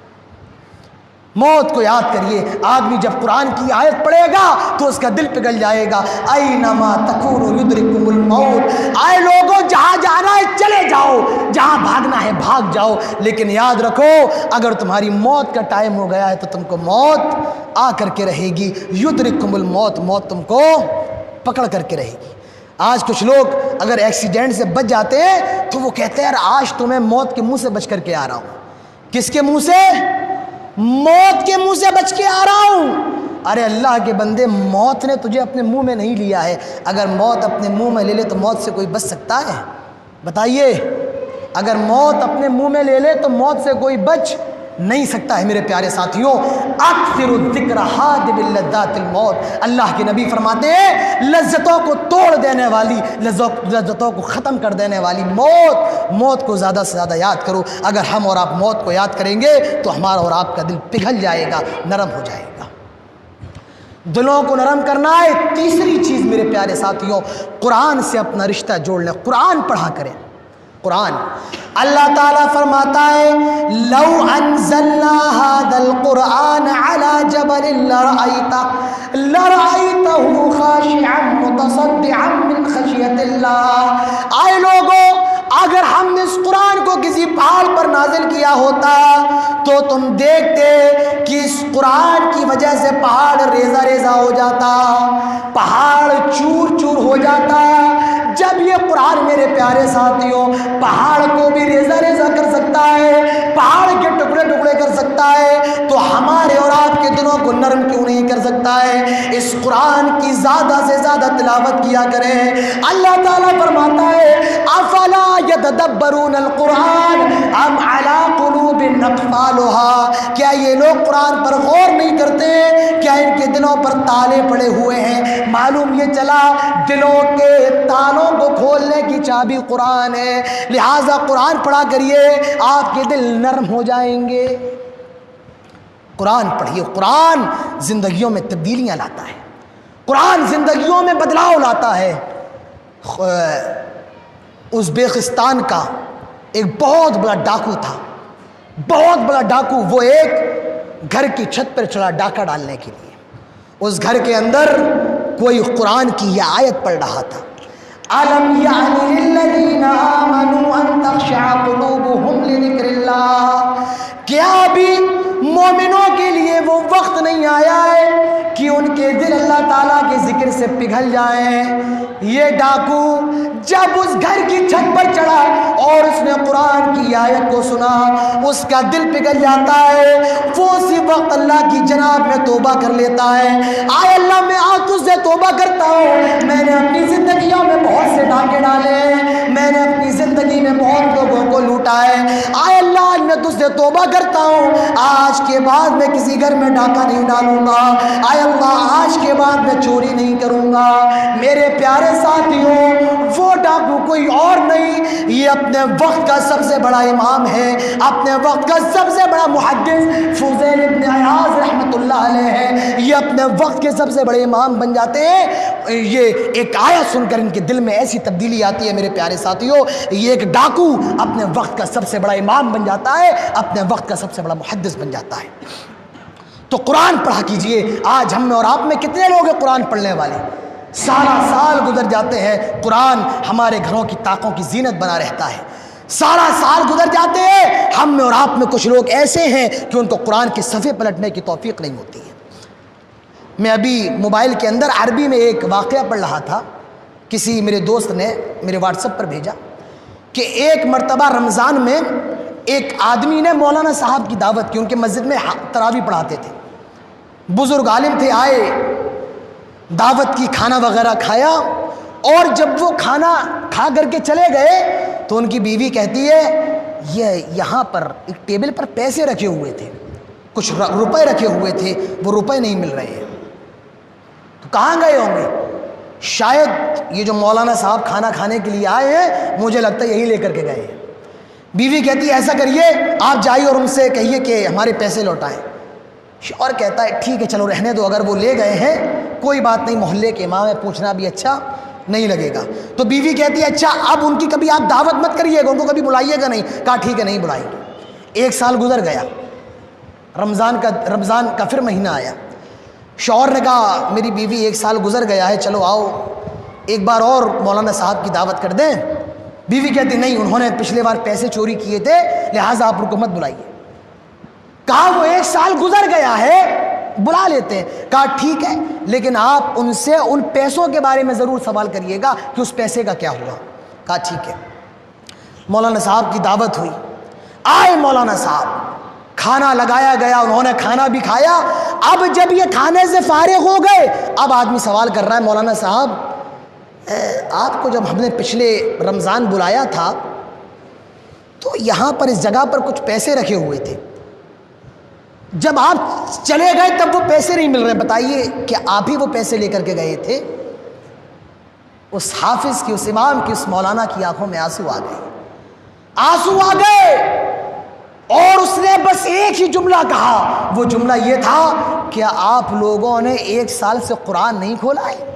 موت کو یاد کریے۔ آدمی جب قرآن کی آیت پڑھے گا تو اس کا دل پگھل جائے گا۔ اینما تکونوا یدرککم الموت، آئے لوگوں جہاں جانا ہے چلے جاؤ، جہاں بھاگنا ہے بھاگ جاؤ، لیکن یاد رکھو اگر تمہاری موت کا ٹائم ہو گیا ہے تو تم کو موت آ کر کے رہے گی۔ یدرککم الموت، موت تم کو پکڑ کر کے رہے گی۔ آج کچھ لوگ اگر ایکسیڈنٹ سے بچ جاتے ہیں تو وہ کہتے ہیں یار آج تو میں موت کے منہ سے بچ کر کے آ رہا ہوں۔ کس کے منہ سے؟ موت کے منہ سے بچ کے آ رہا ہوں۔ ارے اللہ کے بندے، موت نے تجھے اپنے منہ میں نہیں لیا ہے۔ اگر موت اپنے منہ میں لے لے تو موت سے کوئی بچ سکتا ہے؟ بتائیے، اگر موت اپنے منہ میں لے لے تو موت سے کوئی بچ نہیں سکتا ہے۔ میرے پیارے ساتھیوں، اکثر الذکر حادب اللذات الموت، اللہ کے نبی فرماتے ہیں لذتوں کو توڑ دینے والی، لذتوں کو ختم کر دینے والی موت کو زیادہ سے زیادہ یاد کرو۔ اگر ہم اور آپ موت کو یاد کریں گے تو ہمارا اور آپ کا دل پگھل جائے گا، نرم ہو جائے گا۔ دلوں کو نرم کرنا ہے۔ تیسری چیز میرے پیارے ساتھیوں، قرآن سے اپنا رشتہ جوڑ لیں، قرآن پڑھا کریں۔ قرآن، اللہ تعالیٰ فرماتا ہے لو انزلنا هذا القرآن على جبل لرأيته خاشعا متصدعا من خشیۃ اللہ۔ آئے لوگوں، اگر ہم نے اس قرآن کو کسی پہاڑ پر نازل کیا ہوتا تو تم دیکھتے کہ اس قرآن کی وجہ سے پہاڑ ریزہ ریزہ ہو جاتا، پہاڑ چور چور ہو جاتا۔ جب یہ قرآن میرے پیارے ساتھیوں پہاڑ کو بھی ریزہ ریزہ کر سکتا ہے، پہاڑ کے ٹکڑے ٹکڑے کر سکتا ہے، تو ہمارے اور آپ کے دلوں کو نرم کیوں نہیں کر سکتا ہے؟ اس قرآن کی زیادہ سے زیادہ تلاوت کیا کریں۔ اللہ تعالیٰ فرماتا ہے افلا یتدبرون القرآن ام علی قلوب اقفالها، کیا یہ لوگ قرآن پر غور نہیں کرتے؟ کیا ان کے دلوں پر تالے پڑے ہوئے ہیں؟ معلوم یہ چلا دلوں کے تالوں کو کھولنے کی چابی قرآن ہے، لہٰذا قرآن پڑھا کریے، آپ کے دل نرم ہو جائیں گے۔ قرآن پڑھیے، قرآن زندگیوں میں تبدیلیاں لاتا ہے، قرآن زندگیوں میں بدلاؤ لاتا ہے۔ ازبکستان کا ایک بہت بڑا ڈاکو تھا، بہت بڑا ڈاکو، وہ ایک گھر کی چھت پر چڑھا ڈاکہ ڈالنے کے لیے۔ اس گھر کے اندر کوئی قرآن کی یہ آیت پڑھ رہا تھا، أَلَمْ يَعْنِ لِلَّذِينَ آمَنُوا أَن تَخْشَعَ قُلُوبُهُمْ لِذِكْرِ اللَّهِ، کیا ابھی مومنوں کے لیے وہ وقت نہیں آیا ہے کہ ان کے دل اللہ تعالیٰ کے ذکر سے پگھل جائیں؟ یہ ڈاکو جب اس گھر کی چھت پر چڑھا اور اس نے قرآن کی آیت کو سنا، اس کا دل پگھل جاتا ہے، وہ اسی وقت اللہ کی جناب میں توبہ کر لیتا ہے۔ آئے اللہ، میں آج تجھ سے توبہ کرتا ہوں، میں نے اپنی زندگیوں میں بہت سے ڈاکے ڈالے ہیں، میں نے اپنی زندگی میں بہت لوگوں کو لوٹا ہے۔ آئے اللہ، میں تجھ سے توبہ کرتا ہوں، آج کے بعد میں کسی گھر میں ڈاکہ نہیں ڈالوں گا۔ آئے اللہ، آج کے بعد میں چوری نہیں کروں گا۔ میرے پیارے ساتھیوں، وہ ڈاکو کوئی اور نہیں، یہ اپنے وقت کا سب سے بڑا امام ہے، اپنے وقت کا سب سے بڑا محدث فضیل ابن عیاض رحمۃ اللہ علیہ ہے۔ یہ اپنے وقت کے سب سے بڑے امام بن جاتے ہیں۔ یہ ایک آیت سن کر ان کے دل میں ایسی تبدیلی آتی ہے میرے پیارے ساتھیوں، یہ ایک ڈاکو اپنے وقت کا سب سے بڑا امام بن جاتا ہے، اپنے وقت کا سب سے بڑا محدث بن جاتا ہے۔ تو قرآن پڑھا کیجئے۔ آج ہم میں اور آپ میں کتنے لوگ ہیں قرآن پڑھنے والے؟ سارا سال گزر جاتے ہیں، قرآن ہمارے گھروں کی طاقوں کی زینت بنا رہتا ہے، سارا سال گزر جاتے ہیں، ہم میں اور آپ میں کچھ لوگ ایسے ہیں کہ ان کو قرآن کے صفحے پلٹنے کی توفیق نہیں ہوتی ہے۔ میں ابھی موبائل کے اندر عربی میں ایک واقعہ پڑھ رہا تھا، کسی میرے دوست نے میرے واٹس ایپ پر بھیجا کہ ایک مرتبہ رمضان میں ایک آدمی نے مولانا صاحب کی دعوت کی، ان کے مسجد میں تراویح پڑھاتے تھے، بزرگ عالم تھے، آئے، دعوت کی، کھانا وغیرہ کھایا، اور جب وہ کھانا کھا کر کے چلے گئے تو ان کی بیوی کہتی ہے یہ یہاں پر ایک ٹیبل پر پیسے رکھے ہوئے تھے، کچھ روپے رکھے ہوئے تھے، وہ روپے نہیں مل رہے ہیں، تو کہاں گئے ہوں گے؟ شاید یہ جو مولانا صاحب کھانا کھانے کے لیے آئے ہیں مجھے لگتا ہے یہی لے کر کے گئے ہیں۔ بیوی کہتی ہے ایسا کریے آپ جائیے اور ان سے کہیے کہ ہمارے پیسے لوٹائیں۔ شوہر کہتا ہے ٹھیک ہے چلو رہنے دو، اگر وہ لے گئے ہیں کوئی بات نہیں، محلے کے امام ہے، پوچھنا بھی اچھا نہیں لگے گا۔ تو بیوی کہتی ہے اچھا اب ان کی کبھی آپ دعوت مت کریے گا، ان کو کبھی بلائیے گا نہیں؟ کہا ٹھیک ہے نہیں بلائیں گے۔ 1 سال گزر گیا، رمضان کا پھر مہینہ آیا۔ شوہر نے کہا میری بیوی 1 سال گزر گیا ہے، چلو آؤ ایک بار اور مولانا صاحب کی دعوت کر دیں۔ بیوی کہتی نہیں، انہوں نے پچھلے بار پیسے چوری کیے تھے لہٰذا آپ ان کو مت بلائیے۔ کہا وہ 1 سال گزر گیا ہے بلا لیتے ہیں۔ کہا ٹھیک ہے لیکن آپ ان سے ان پیسوں کے بارے میں ضرور سوال کریے گا کہ اس پیسے کا کیا ہوا۔ کہا ٹھیک ہے۔ مولانا صاحب کی دعوت ہوئی، آئے مولانا صاحب، کھانا لگایا گیا، انہوں نے کھانا بھی کھایا۔ اب جب یہ کھانے سے فارغ ہو گئے اب آدمی سوال کر رہا ہے مولانا صاحب آپ کو جب ہم نے پچھلے رمضان بلایا تھا تو یہاں پر اس جگہ پر کچھ پیسے رکھے ہوئے تھے، جب آپ چلے گئے تب وہ پیسے نہیں مل رہے، بتائیے کہ آپ ہی وہ پیسے لے کر کے گئے تھے؟ اس حافظ کی، اس امام کی، اس مولانا کی آنکھوں میں آنسو آ گئے، آنسو آ گئے، اور اس نے بس ایک ہی جملہ کہا، وہ جملہ یہ تھا کیا آپ لوگوں نے 1 سال سے قرآن نہیں کھولا ہے؟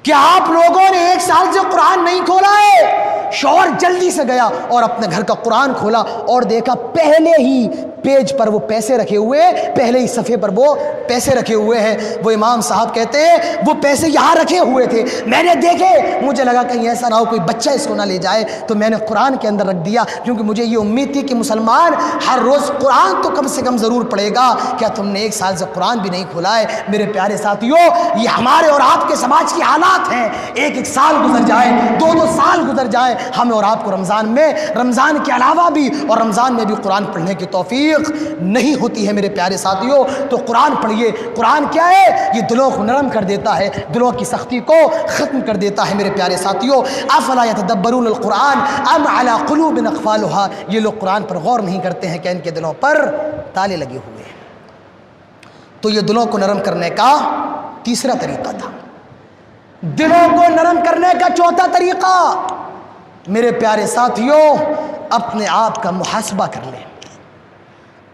کیا آپ لوگوں نے 1 سال سے قرآن نہیں کھولا ہے؟ شوہر جلدی سے گیا اور اپنے گھر کا قرآن کھولا اور دیکھا پہلے ہی پیج پر وہ پیسے رکھے ہوئے، پہلے ہی صفحے پر وہ پیسے رکھے ہوئے ہیں۔ وہ امام صاحب کہتے ہیں وہ پیسے یہاں رکھے ہوئے تھے، میں نے دیکھے، مجھے لگا کہیں ایسا نہ ہو کوئی بچہ اس کو نہ لے جائے، تو میں نے قرآن کے اندر رکھ دیا، کیونکہ مجھے یہ امید تھی کہ مسلمان ہر روز قرآن تو کم سے کم ضرور پڑھے گا۔ کیا تم نے 1 سال سے قرآن بھی نہیں کھولا ہے؟ میرے پیارے ساتھیوں، یہ ہمارے اور آپ کے سماج کی حالات ہیں۔ 1 سال گزر جائے، 2 سال گزر جائے، ہمیں اور آپ کو رمضان کے علاوہ بھی اور رمضان میں بھی قرآن پڑھنے کی توفیق نہیں ہوتی ہے۔ میرے پیارے ساتھیوں، تو قرآن پڑھیے۔ قرآن کیا ہے؟ یہ دلوں کو نرم کر دیتا ہے، دلوں کی سختی کو ختم کر دیتا ہے۔ میرے پیارے ساتھیوں، افلا یتدبرون القرآن ام علی قلوب اقفالها، یہ لوگ قرآن پر غور نہیں کرتے ہیں کہ ان کے دلوں پر تالے لگے ہوئے ہیں۔ تو یہ دلوں کو نرم کرنے کا تیسرا طریقہ تھا۔ دلوں کو نرم کرنے کا چوتھا طریقہ، میرے پیارے ساتھیوں، اپنے آپ کا محاسبہ کر لیں،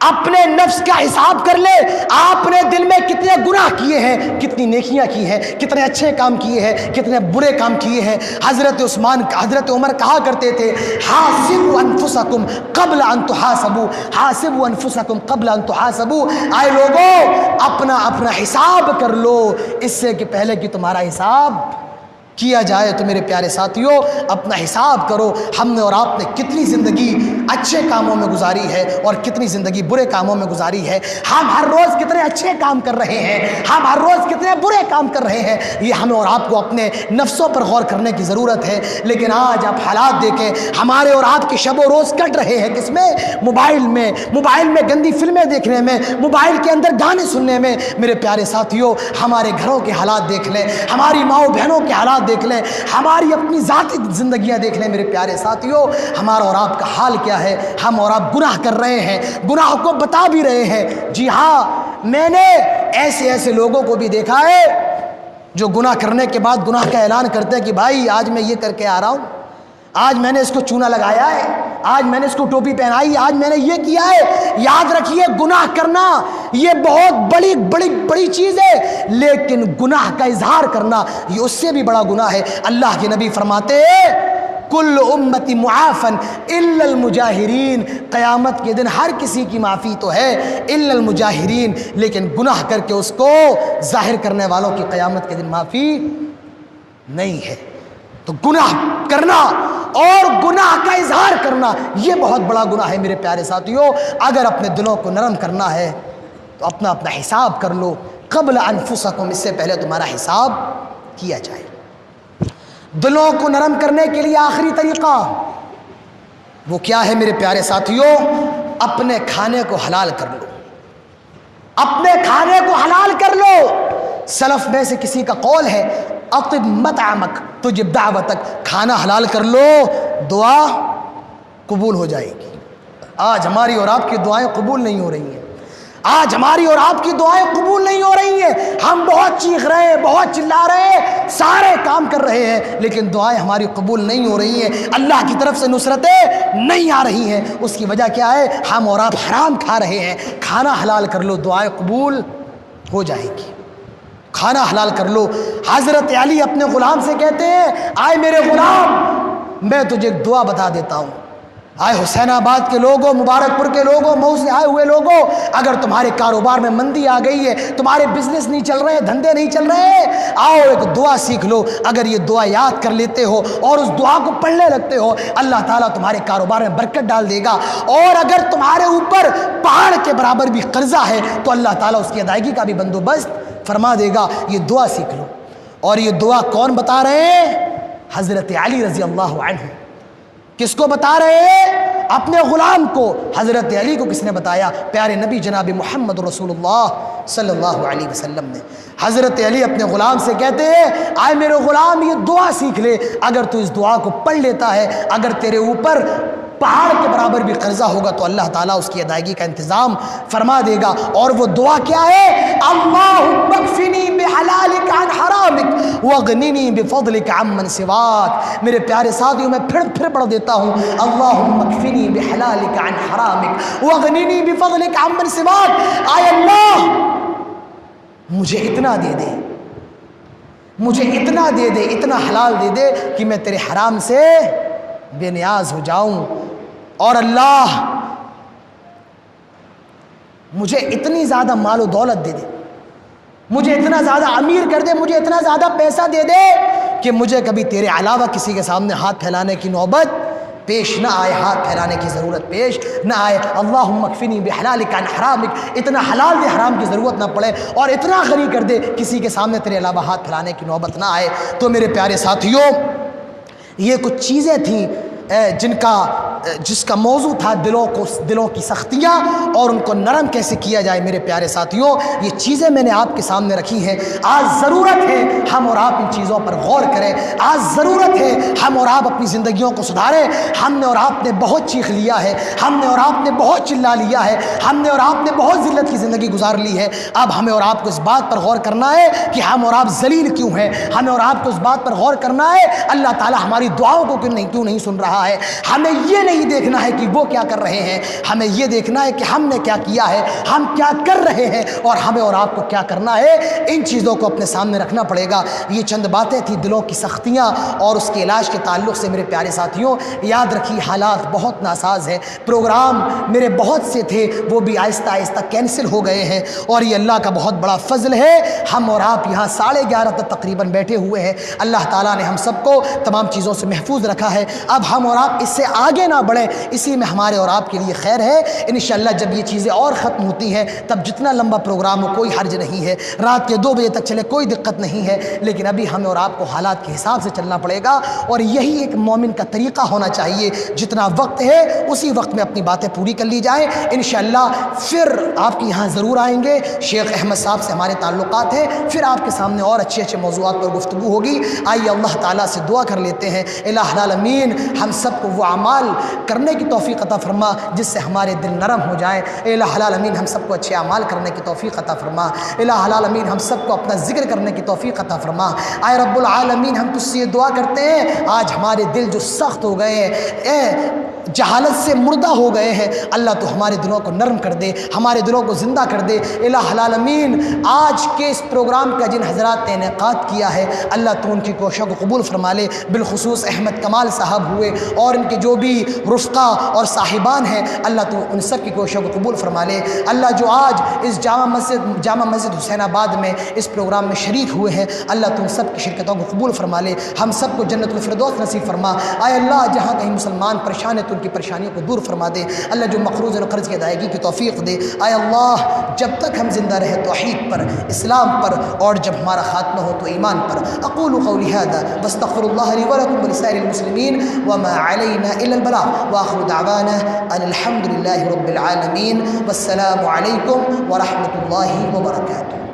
اپنے نفس کا حساب کر لے۔ آپ نے دل میں کتنے گناہ کیے ہیں، کتنی نیکیاں کی ہیں، کتنے اچھے کام کیے ہیں، کتنے برے کام کیے ہیں۔ حضرت عمر کہا کرتے تھے حاسبوا انفسکم قبل ان تحاسبوا، حاسبوا انفسکم قبل ان تحاسبوا، آئے لوگوں اپنا حساب کر لو اس سے کہ پہلے کہ تمہارا حساب کیا جائے۔ تو میرے پیارے ساتھیوں، اپنا حساب کرو، ہم نے اور آپ نے کتنی زندگی اچھے کاموں میں گزاری ہے اور کتنی زندگی برے کاموں میں گزاری ہے۔ ہم ہر روز کتنے اچھے کام کر رہے ہیں، ہم ہر روز کتنے برے کام کر رہے ہیں، یہ ہمیں اور آپ کو اپنے نفسوں پر غور کرنے کی ضرورت ہے۔ لیکن آج آپ حالات دیکھیں، ہمارے اور آپ کے شب و روز کٹ رہے ہیں کس میں؟ موبائل میں گندی فلمیں دیکھنے میں، موبائل کے اندر گانے سننے میں۔ میرے پیارے ساتھیوں، ہمارے گھروں کے حالات دیکھ لیں، ہماری ماؤں بہنوں کے حالات دیکھ لیں، ہماری اپنی ذاتی زندگیاں دیکھ لیں۔ میرے پیارے ساتھیوں، ہمارا اور آپ کا حال کیا ہے؟ ہم اور آپ گناہ کر رہے ہیں، گناہ کو بتا بھی رہے ہیں۔ جی ہاں، میں نے ایسے لوگوں کو بھی دیکھا ہے جو گناہ کرنے کے بعد گناہ کا اعلان کرتے ہیں کہ بھائی آج میں یہ کر کے آ رہا ہوں، آج میں نے اس کو چونا لگایا ہے، آج میں نے اس کو ٹوپی پہنائی، آج میں نے یہ کیا ہے۔ یاد رکھیے، گناہ کرنا یہ بہت بڑی چیز ہے، لیکن گناہ کا اظہار کرنا یہ اس سے بھی بڑا گناہ ہے۔ اللہ کے نبی فرماتے ہیں کل امتی معافن الا المجاہرین، قیامت کے دن ہر کسی کی معافی تو ہے الا المجاہرین، لیکن گناہ کر کے اس کو ظاہر کرنے والوں کی قیامت کے دن معافی نہیں ہے۔ تو گناہ کرنا اور گناہ کا اظہار کرنا یہ بہت بڑا گناہ ہے۔ میرے پیارے ساتھیوں، اگر اپنے دلوں کو نرم کرنا ہے تو اپنا حساب کر لو، قبل انفسکم، اس سے پہلے تمہارا حساب کیا جائے۔ دلوں کو نرم کرنے کے لیے آخری طریقہ وہ کیا ہے میرے پیارے ساتھیوں؟ اپنے کھانے کو حلال کر لو، اپنے کھانے کو حلال کر لو۔ سلف میں سے کسی کا قول ہے اطب مطعمک، تجب دعوتک، کھانا حلال کر لو، دعا قبول ہو جائے گی۔ آج ہماری اور آپ کی دعائیں قبول نہیں ہو رہی ہیں، آج ہماری اور آپ کی دعائیں قبول نہیں ہو رہی ہیں۔ ہم بہت چیخ رہے ہیں، بہت چلا رہے ہیں، سارے کام کر رہے ہیں، لیکن دعائیں ہماری قبول نہیں ہو رہی ہیں، اللہ کی طرف سے نصرتیں نہیں آ رہی ہیں۔ اس کی وجہ کیا ہے؟ ہم اور آپ حرام کھا رہے ہیں۔ کھانا حلال کر لو، دعائیں قبول ہو جائے گی۔ کھانا حلال کر لو۔ حضرت علی اپنے غلام سے کہتے ہیں، آئے میرے غلام، میں تجھے ایک دعا بتا دیتا ہوں۔ آئے حسین آباد کے لوگوں، مبارک پور کے لوگوں، مئو سے آئے ہوئے لوگوں، اگر تمہارے کاروبار میں مندی آ گئی ہے، تمہارے بزنس نہیں چل رہے، دھندے نہیں چل رہے، آؤ ایک دعا سیکھ لو۔ اگر یہ دعا یاد کر لیتے ہو اور اس دعا کو پڑھنے لگتے ہو، اللہ تعالیٰ تمہارے کاروبار میں برکت ڈال دے گا، اور اگر تمہارے اوپر پہاڑ کے برابر بھی قرضہ ہے تو اللہ تعالیٰ اس کی ادائیگی کا بھی بندوبست فرما دے گا۔ یہ دعا سیکھ لو۔ اور یہ دعا کون بتا رہے ہیں؟ حضرت علی رضی اللہ عنہ۔ کس کو بتا رہے ہیں؟ اپنے غلام کو۔ حضرت علی کو کس نے بتایا؟ پیارے نبی جناب محمد رسول اللہ صلی اللہ علیہ وسلم نے۔ حضرت علی اپنے غلام سے کہتے ہیں، آئے میرے غلام، یہ دعا سیکھ لے، اگر تو اس دعا کو پڑھ لیتا ہے، اگر تیرے اوپر پہاڑ کے برابر بھی قرضہ ہوگا تو اللہ تعالیٰ اس کی ادائیگی کا انتظام فرما دے گا۔ اور وہ دعا کیا ہے؟ اللہم اکفنی بحلالک عن حرامک واغننی بفضلک عمن سواک۔ میرے پیارے ساتھیوں، میں پھر پڑھ دیتا ہوں، اللہم اکفنی بحلالک عن حرامک واغننی بفضلک عمن سواک۔ آئے اللہ، مجھے اتنا دے دے، مجھے اتنا دے دے، اتنا حلال دے دے کہ میں تیرے حرام سے بے نیاز ہو جاؤں، اور اللہ مجھے اتنی زیادہ مال و دولت دے دے، مجھے اتنا زیادہ امیر کر دے، مجھے اتنا زیادہ پیسہ دے دے کہ مجھے کبھی تیرے علاوہ کسی کے سامنے ہاتھ پھیلانے کی نوبت پیش نہ آئے، ہاتھ پھیلانے کی ضرورت پیش نہ آئے۔ اللہم اکفنی بحلالک عن حرامک، اتنا حلال دے، حرام کی ضرورت نہ پڑے، اور اتنا غنی کر دے کسی کے سامنے تیرے علاوہ ہاتھ پھیلانے کی نوبت نہ آئے۔ تو میرے پیارے ساتھیوں، یہ کچھ چیزیں تھیں جس کا موضوع تھا دلوں کی سختیاں اور ان کو نرم کیسے کیا جائے۔ میرے پیارے ساتھیوں، یہ چیزیں میں نے آپ کے سامنے رکھی ہیں۔ آج ضرورت ہے ہم اور آپ ان چیزوں پر غور کریں، آج ضرورت ہے ہم اور آپ اپنی زندگیوں کو سدھاریں۔ ہم نے اور آپ نے بہت چیخ لیا ہے، ہم نے اور آپ نے بہت چلا لیا ہے، ہم نے اور آپ نے بہت ذلت کی زندگی گزار لی ہے۔ اب ہمیں اور آپ کو اس بات پر غور کرنا ہے کہ ہم اور آپ ذلیل کیوں ہیں۔ ہمیں اور آپ کو اس بات پر غور کرنا ہے اللہ تعالیٰ ہماری دعاؤں کو کیوں نہیں سن رہا ہے۔ ہمیں یہ نہیں دیکھنا ہے کہ وہ کیا کر رہے ہیں، ہمیں یہ دیکھنا ہے کہ ہم نے کیا کیا ہے، ہم کیا کر رہے ہیں، اور ہمیں اور آپ کو کیا کرنا ہے۔ ان چیزوں کو اپنے سامنے رکھنا پڑے گا۔ یہ چند باتیں تھیں دلوں کی سختیاں اور اس کے علاج کے تعلق سے۔ میرے پیارے ساتھیوں، یاد رکھیے حالات بہت ناساز ہیں۔ پروگرام میرے بہت سے تھے، وہ بھی آہستہ آہستہ کینسل ہو گئے ہیں، اور یہ اللہ کا بہت بڑا فضل ہے۔ ہم اور آپ یہاں 11:30 تک تقریباً بیٹھے ہوئے ہیں۔ اللہ تعالیٰ نے ہم سب کو تمام چیزوں سے محفوظ رکھا ہے۔ اب ہم اور آپ اس سے آگے نہ بڑھیں، اسی میں ہمارے اور آپ کے لیے خیر ہے۔ انشاءاللہ جب یہ چیزیں اور ختم ہوتی ہیں تب جتنا لمبا پروگرام ہو کوئی حرج نہیں ہے، رات کے 2 بجے تک چلے کوئی دقت نہیں ہے، لیکن ابھی ہمیں اور آپ کو حالات کے حساب سے چلنا پڑے گا، اور یہی ایک مومن کا طریقہ ہونا چاہیے۔ جتنا وقت ہے اسی وقت میں اپنی باتیں پوری کر لی جائیں۔ انشاءاللہ پھر آپ کے یہاں ضرور آئیں گے، شیخ احمد صاحب سے ہمارے تعلقات ہیں، پھر آپ کے سامنے اور اچھے اچھے موضوعات پر گفتگو ہوگی۔ آئیے اللہ تعالیٰ سے دعا کر لیتے ہیں، الہ العالمین ہم سب کو وہ اعمال کرنے کی توفیق عطا فرما جس سے ہمارے دل نرم ہو جائیں۔ الہ العالمین ہم سب کو اچھے اعمال کرنے کی توفیق عطا فرما۔ الہ العالمین ہم سب کو اپنا ذکر کرنے کی توفیق عطا فرما۔ اے رب العالمین ہم تجھ سے یہ دعا کرتے ہیں، آج ہمارے دل جو سخت ہو گئے ہیں، جہالت سے مردہ ہو گئے ہیں، اللہ تو ہمارے دلوں کو نرم کر دے، ہمارے دلوں کو زندہ کر دے۔ الہ العالمین آج کے اس پروگرام کا جن حضرات نے انعقاد کیا ہے، اللہ تو ان کی کوششوں کو قبول فرما لے، بالخصوص احمد کمال صاحب ہوئے اور ان کے جو بھی رفقا اور صاحبان ہیں، اللہ تو ان سب کی کوششوں کو قبول فرما لے۔ اللہ جو آج اس جامع مسجد حسین آباد میں اس پروگرام میں شریک ہوئے ہیں، اللہ تو ان سب کی شرکتوں کو قبول فرما لے، ہم سب کو جنت الفردوس نصیب فرما۔ اے اللہ جہاں کہیں مسلمان پریشان ہے تو ان کی پریشانیوں کو دور فرما دے، اللہ جو مقروض اور قرض کی ادائیگی کی توفیق دے۔ اے اللہ جب تک ہم زندہ رہے توحید پر، اسلام پر، اور جب ہمارا خاتمہ ہو تو ایمان پر۔ اقول قولی ھذا واستغفر اللہ لی ولکم ولسائر المسلمین وما علینا الا البلاغ وآخر دعوانا ان الحمد للہ رب العالمین والسلام علیکم ورحمۃ اللہ وبرکاتہ۔